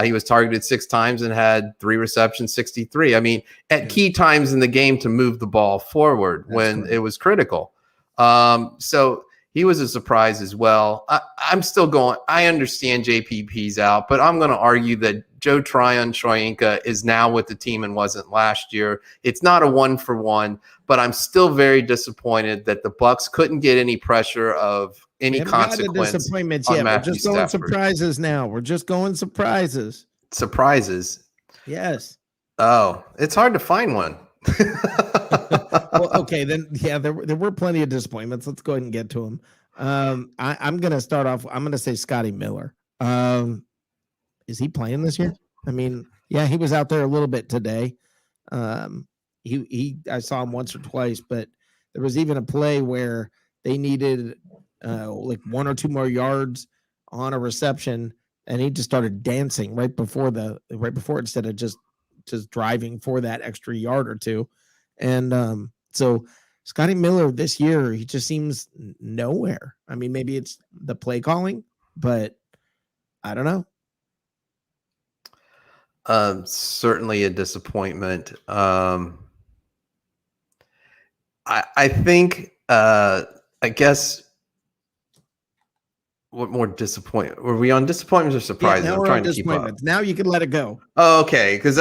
He was targeted 6 times and had 3 receptions, 63. I mean, at key times in the game to move the ball forward when it was critical. So he was a surprise as well. I'm still going. I understand JPP's out, but I'm going to argue that Joe Tryon-Shoyinka is now with the team and wasn't last year. It's not a 1-for-1, but I'm still very disappointed that the Bucs couldn't get any pressure of any consequence. Disappointments on yet. We're Matthew just going Stafford. surprises now. We're just going surprises. Surprises. Yes. Oh, it's hard to find one. Well, okay, then yeah, there were plenty of disappointments. Let's go ahead and get to them. I'm gonna start off. I'm gonna say Scotty Miller. Is he playing this year? I mean, yeah, he was out there a little bit today. I saw him once or twice, but there was even a play where they needed like 1 or 2 more yards on a reception, and he just started dancing right before instead of just driving for that extra yard or two. And so Scotty Miller this year, he just seems nowhere. I mean, maybe it's the play calling, but I don't know. Certainly a disappointment. I think, I guess, what more disappointment? Were we on disappointments or surprises? Yeah, I'm trying to keep up. Now you can let it go. Oh, okay, because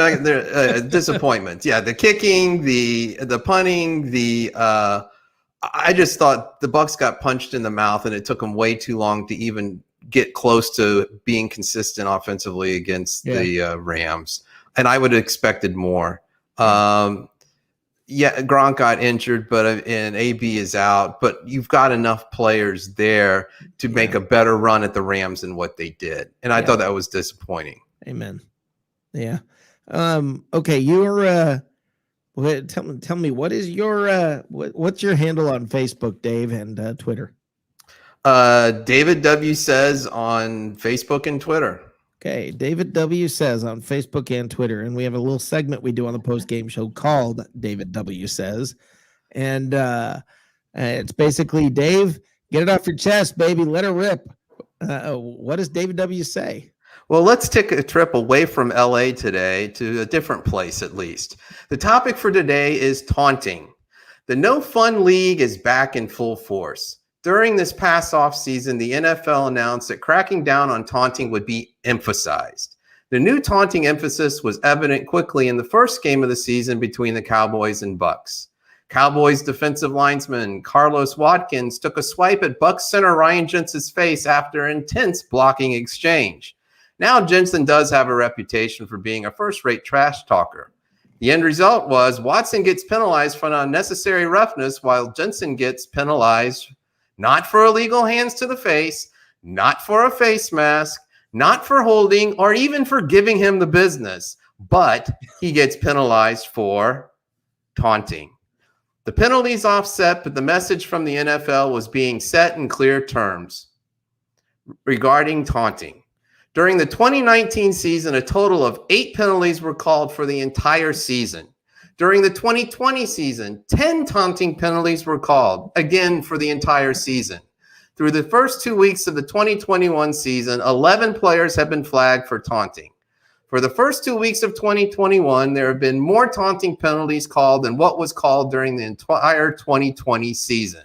disappointments. Yeah, the kicking, the punting, I just thought the Bucs got punched in the mouth, and it took them way too long to even get close to being consistent offensively against the Rams. And I would have expected more. Gronk got injured, and AB is out, but you've got enough players there to make a better run at the Rams than what they did. And I thought that was disappointing. Amen. Yeah. Okay. You're, tell me, what is your, what's your handle on Facebook, Dave, and Twitter? David W. Says on Facebook and Twitter. Okay, David W. Says on Facebook and Twitter, and we have a little segment we do on the post-game show called David W. Says, and it's basically, Dave, get it off your chest, baby, let her rip. What does David W. say? Well, let's take a trip away from LA today to a different place, at least. The topic for today is taunting. The No Fun League is back in full force. During this past offseason, the NFL announced that cracking down on taunting would be emphasized. The new taunting emphasis was evident quickly in the first game of the season between the Cowboys and Bucs. Cowboys defensive lineman Carlos Watkins took a swipe at Bucs center Ryan Jensen's face after an intense blocking exchange. Now Jensen does have a reputation for being a first-rate trash talker. The end result was Watson gets penalized for unnecessary roughness while Jensen gets penalized not for illegal hands to the face, not for a face mask, not for holding, or even for giving him the business, but he gets penalized for taunting. The penalties offset, but the message from the NFL was being set in clear terms regarding taunting. During the 2019 season, a total of 8 penalties were called for the entire season. During the 2020 season, 10 taunting penalties were called, again for the entire season. Through the first 2 weeks of the 2021 season, 11 players have been flagged for taunting. For the first 2 weeks of 2021, there have been more taunting penalties called than what was called during the entire 2020 season.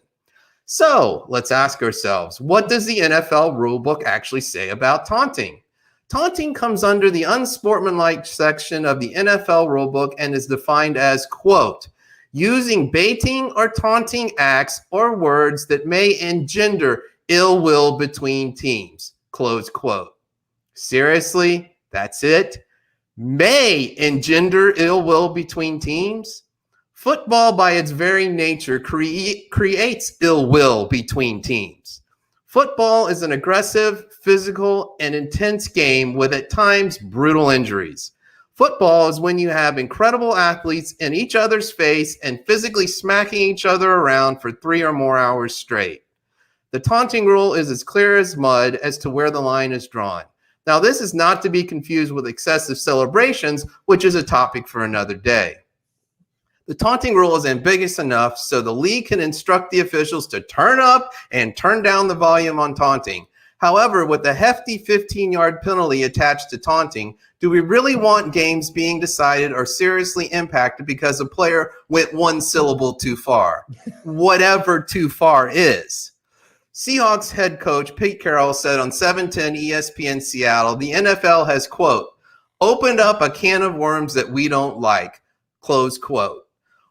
So let's ask ourselves, what does the NFL rulebook actually say about taunting? Taunting comes under the unsportsmanlike section of the NFL rulebook and is defined as, quote, using baiting or taunting acts or words that may engender ill will between teams, close quote. Seriously? That's it? May engender ill will between teams? Football, by its very nature, creates ill will between teams. Football is an aggressive, physical, and intense game with at times brutal injuries. Football is when you have incredible athletes in each other's face and physically smacking each other around for 3 or more hours straight. The taunting rule is as clear as mud as to where the line is drawn. Now, this is not to be confused with excessive celebrations, which is a topic for another day. The taunting rule is ambiguous enough so the league can instruct the officials to turn up and turn down the volume on taunting. However, with a hefty 15-yard penalty attached to taunting, do we really want games being decided or seriously impacted because a player went one syllable too far? Whatever too far is. Seahawks head coach Pete Carroll said on 710 ESPN Seattle, the NFL has, quote, opened up a can of worms that we don't like, close quote.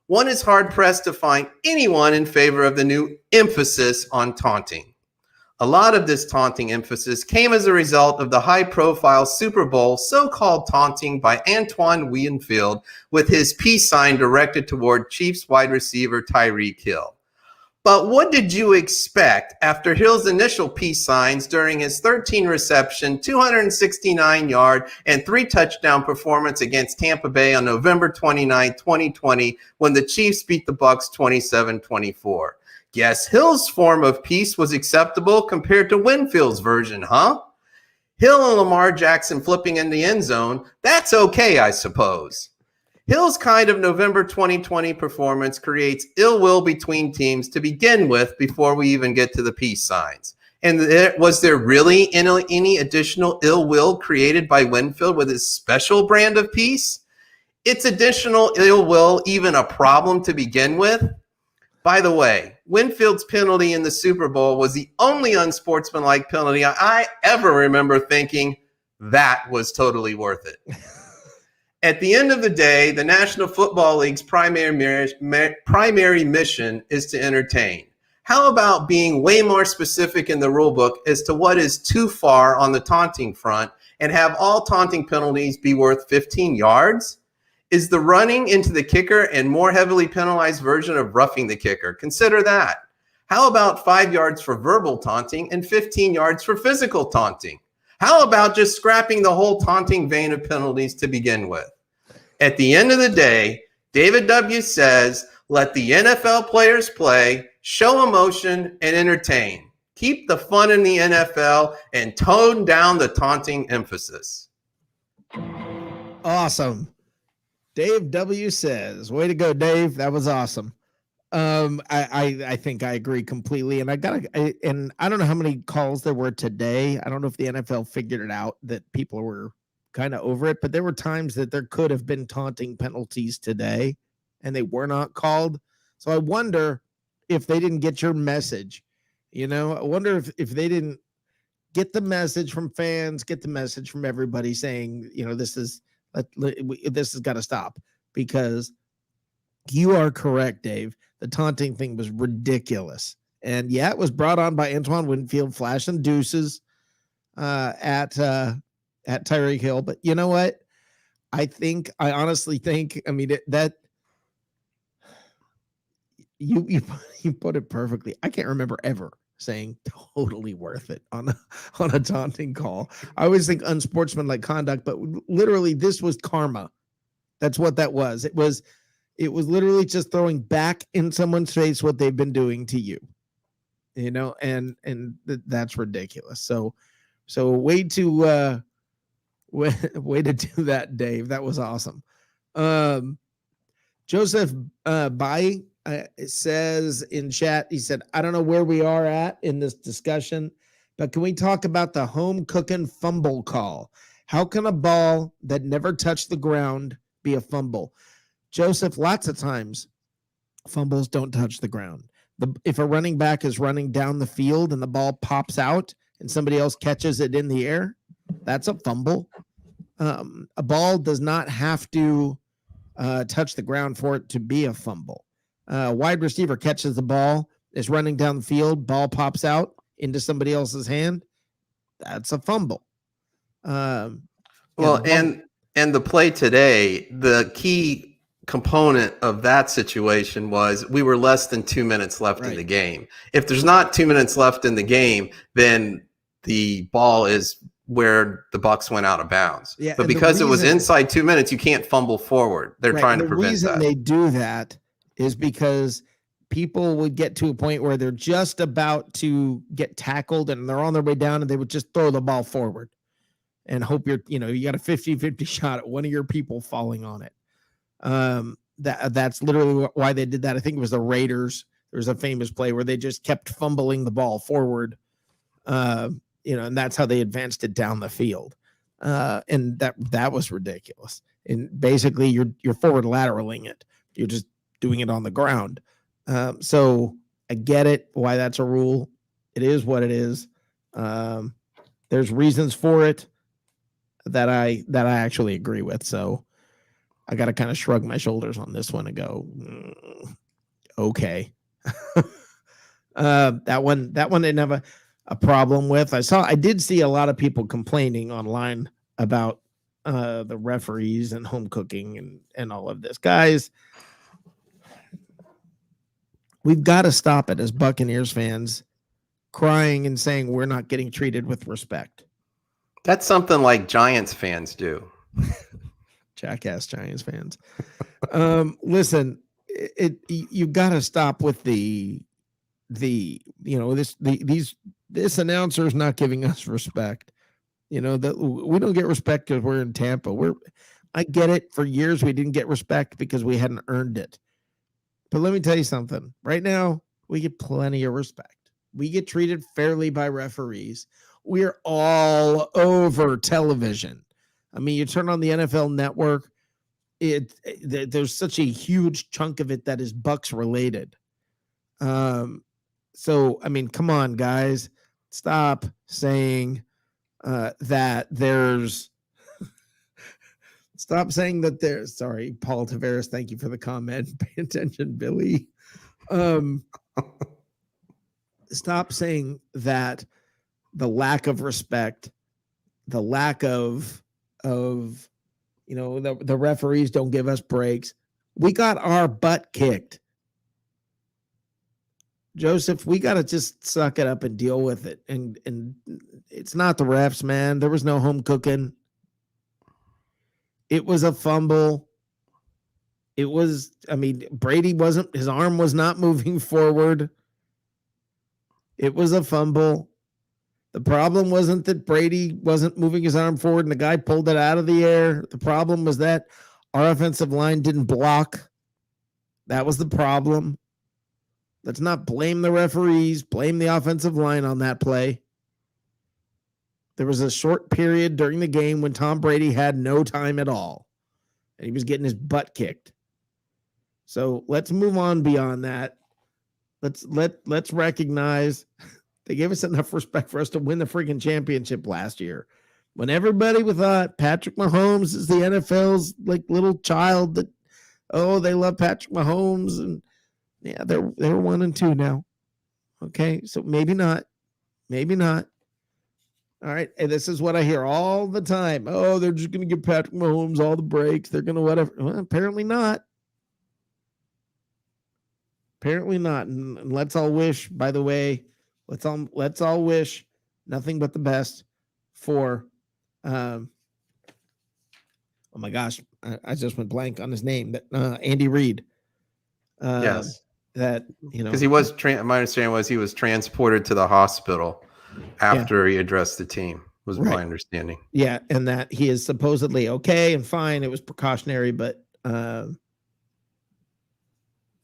One is hard-pressed to find anyone in favor of the new emphasis on taunting. A lot of this taunting emphasis came as a result of the high-profile Super Bowl so-called taunting by Antoine Winfield with his peace sign directed toward Chiefs wide receiver Tyreek Hill. But what did you expect after Hill's initial peace signs during his 13-reception, 269-yard, and 3-touchdown performance against Tampa Bay on November 29, 2020, when the Chiefs beat the Bucs 27-24? Guess Hill's form of peace was acceptable compared to Winfield's version, huh? Hill and Lamar Jackson flipping in the end zone, that's okay, I suppose. Hill's kind of November 2020 performance creates ill will between teams to begin with before we even get to the peace signs. And was there really any additional ill will created by Winfield with his special brand of peace? Is additional ill will even a problem to begin with? By the way, Winfield's penalty in the Super Bowl was the only unsportsmanlike penalty I ever remember thinking that was totally worth it. At the end of the day, the National Football League's primary mission is to entertain. How about being way more specific in the rulebook as to what is too far on the taunting front and have all taunting penalties be worth 15 yards? Is the running into the kicker and more heavily penalized version of roughing the kicker? Consider that. How about 5 yards for verbal taunting and 15 yards for physical taunting? How about just scrapping the whole taunting vein of penalties to begin with? At the end of the day, David W. says, let the NFL players play, show emotion, and entertain. Keep the fun in the NFL and tone down the taunting emphasis. Awesome. Dave W. says, way to go, Dave. That was awesome. I think I agree completely. And I don't know how many calls there were today. I don't know if the NFL figured it out that people were kind of over it, but there were times that there could have been taunting penalties today and they were not called. So I wonder if they didn't get your message. I wonder if they didn't get the message from fans, get the message from everybody saying, this has got to stop, because you are correct, Dave. The taunting thing was ridiculous. And yeah, it was brought on by Antoine Winfield flashing deuces at Tyreek Hill. But you know what? I honestly think, that you put it perfectly. I can't remember ever saying totally worth it on a taunting call. I always think unsportsmanlike conduct, but literally this was karma. That's what that was. It was literally just throwing back in someone's face what they've been doing to you, and that's ridiculous. So way to do that, Dave. That was awesome. Joseph Bai says in chat, he said, I don't know where we are at in this discussion, but can we talk about the home cooking fumble call? How can a ball that never touched the ground be a fumble? Joseph, lots of times fumbles don't touch the ground. If a running back is running down the field and the ball pops out and somebody else catches it in the air, that's a fumble. A ball does not have to touch the ground for it to be a fumble. Wide receiver catches the ball, is running down the field, ball pops out into somebody else's hand. That's a fumble. And the play today, the key component of that situation was we were less than 2 minutes left in the game. If there's not 2 minutes left in the game, then the ball is where the Bucs went out of bounds. Yeah, but because it was inside 2 minutes, you can't fumble forward. They're trying to prevent that. The reason they do that is because people would get to a point where they're just about to get tackled and they're on their way down and they would just throw the ball forward and hope you got a 50-50 shot at one of your people falling on it. That's literally why they did that. I think it was the Raiders. There was a famous play where they just kept fumbling the ball forward, and that's how they advanced it down the field. And that was ridiculous. And basically you're forward lateraling it. You're just doing it on the ground. So I get it, why that's a rule. It is what it is. There's reasons for it that I actually agree with. So I got to kind of shrug my shoulders on this one and go, okay. That one I didn't have a problem with. I did see a lot of people complaining online about the referees and home cooking and all of this. Guys, we've got to stop it as Buccaneers fans crying and saying we're not getting treated with respect. That's something like Giants fans do. Jackass Giants fans. Listen, you got to stop with this announcer is not giving us respect. That we don't get respect because we're in Tampa. I get it. For years we didn't get respect because we hadn't earned it. But let me tell you something. Right now we get plenty of respect. We get treated fairly by referees. We're all over television. I mean, you turn on the NFL Network, there's such a huge chunk of it that is Bucs related. So, I mean, come on, guys. Stop saying that there's... Stop saying that there's... Sorry, Paul Tavares, thank you for the comment. Pay attention, Billy. Stop saying that the lack of respect, the lack of the referees don't give us breaks. We got our butt kicked. Joseph, we got to just suck it up and deal with it. And it's not the refs, man. There was no home cooking. It was a fumble. Brady his arm was not moving forward. It was a fumble. The problem wasn't that Brady wasn't moving his arm forward and the guy pulled it out of the air. The problem was that our offensive line didn't block. That was the problem. Let's not blame the referees, blame the offensive line on that play. There was a short period during the game when Tom Brady had no time at all, and he was getting his butt kicked. So let's move on beyond that. Let's recognize they gave us enough respect for us to win the freaking championship last year. When everybody thought Patrick Mahomes is the NFL's like little child that, they love Patrick Mahomes, and yeah, they're 1-2 now. Okay, so maybe not. All right, and this is what I hear all the time. Oh, they're just going to give Patrick Mahomes all the breaks. They're going to whatever. Well, apparently not. And let's all wish, by the way, let's all wish nothing but the best for oh my gosh, I just went blank on his name, but Andy Reid. Yes. That, because he was my understanding was he was transported to the hospital after he addressed the team, was my understanding. Yeah, and that he is supposedly okay and fine. It was precautionary, but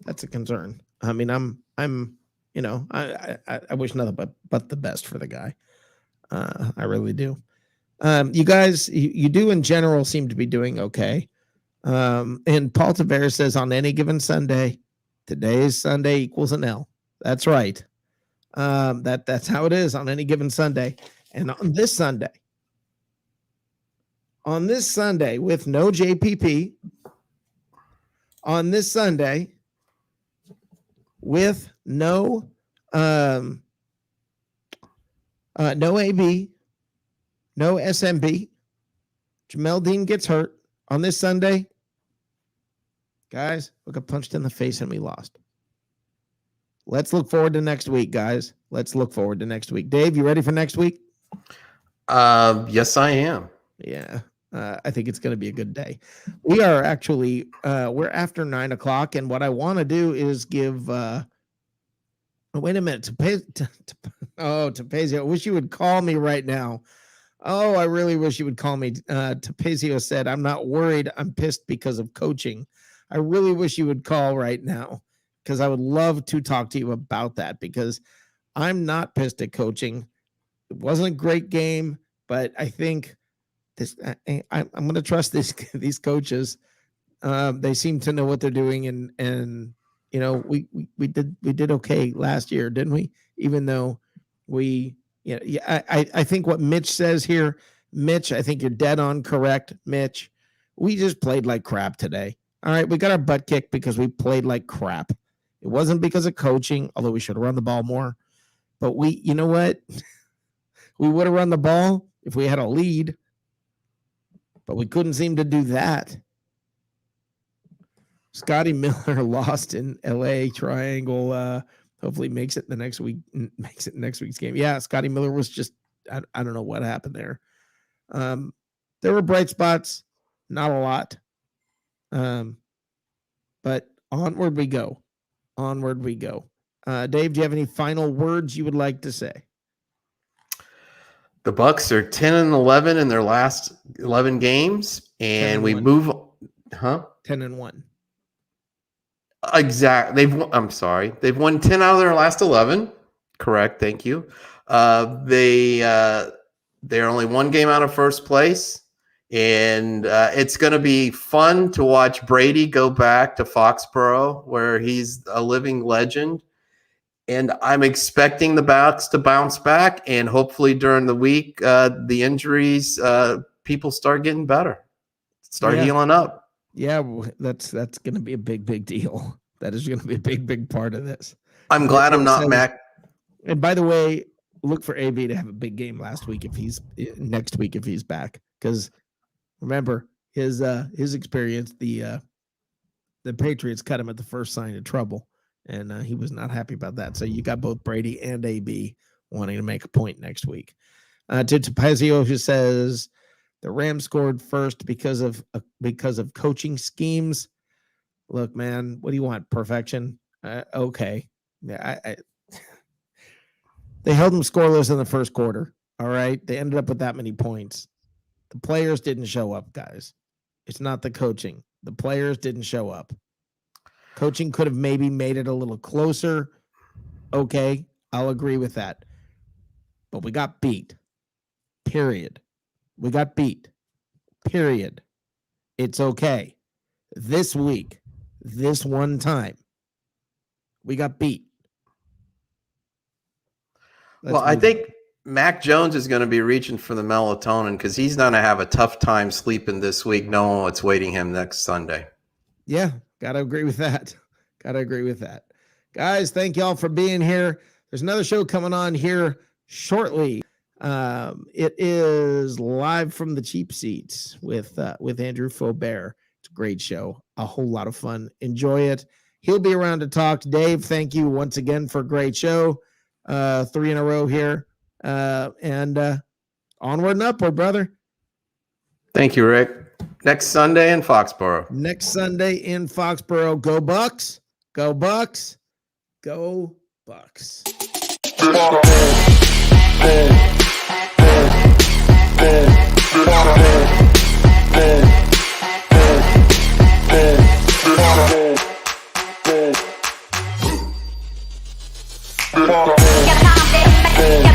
That's a concern. I mean, I'm, you know, I wish nothing but the best for the guy. I really do. You guys, you do in general seem to be doing okay. And Paul Tavares says on any given Sunday, today's Sunday equals an L. That's right. That's how it is on any given Sunday. And on this Sunday with no JPP, on this Sunday with no no AB, no SMB, Jamel Dean gets hurt on this Sunday. Guys, we got punched in the face and we lost. Let's look forward to next week, guys. Let's look forward to next week. Dave, you ready for next week? Yes, I am. Yeah. I think it's going to be a good day. We are actually, we're after 9 o'clock. And what I want to do is give, wait a minute. Tapazio, I wish you would call me right now. Oh, I really wish you would call me. Tapazio said, I'm not worried. I'm pissed because of coaching. I really wish you would call right now because I would love to talk to you about that because I'm not pissed at coaching. It wasn't a great game, but I think this. I'm going to trust these coaches. They seem to know what they're doing, and you know we did okay last year, didn't we? Even though we, I think what Mitch says here, Mitch, I think you're dead on correct, Mitch. We just played like crap today. All right, we got our butt kicked because we played like crap. It wasn't because of coaching, although we should have run the ball more. But you know what? We would have run the ball if we had a lead, but we couldn't seem to do that. Scotty Miller lost in LA Triangle. Hopefully makes it next week's game. Yeah, Scotty Miller was just, I don't know what happened there. There were bright spots, not a lot. But onward we go. Onward we go. Dave, do you have any final words you would like to say? The Bucs are 10-11 in their last 11 games, and we move. 10-1. Exactly. They've won 10 out of their last 11. Correct. Thank you. They're only one game out of first place. And it's going to be fun to watch Brady go back to Foxborough, where he's a living legend. And I'm expecting the Bucs to bounce back. And hopefully during the week, the injuries, people start getting better, start healing up. Yeah, that's going to be a big deal. That is going to be a big part of this. I'm glad I'm not Mac. And by the way, look for AB to have a big game next week if he's back, because remember his experience. The Patriots cut him at the first sign of trouble, and he was not happy about that. So you got both Brady and AB wanting to make a point next week. To Tapazio, who says the Rams scored first because of coaching schemes. Look, man, what do you want? Perfection? Okay. Yeah, they held them scoreless in the first quarter. All right. They ended up with that many points. The players didn't show up, guys. It's not the coaching. The players didn't show up. Coaching could have maybe made it a little closer. Okay. I'll agree with that. But we got beat. Period. We got beat. Period. It's okay. This week, this one time, we got beat. I think Mac Jones is going to be reaching for the melatonin because he's going to have a tough time sleeping this week knowing what's waiting him next Sunday. Yeah, got to agree with that. Guys, thank y'all for being here. There's another show coming on here shortly. It is live from the cheap seats with Andrew Faubert. It's a great show, a whole lot of fun. Enjoy it. He'll be around to talk. Dave, thank you once again for a great show. 3 in a row here. And onward and upward, brother. Thank you, Rick. Next Sunday in Foxborough. Go Bucs. Go Bucs. Go Bucs. Got confidence,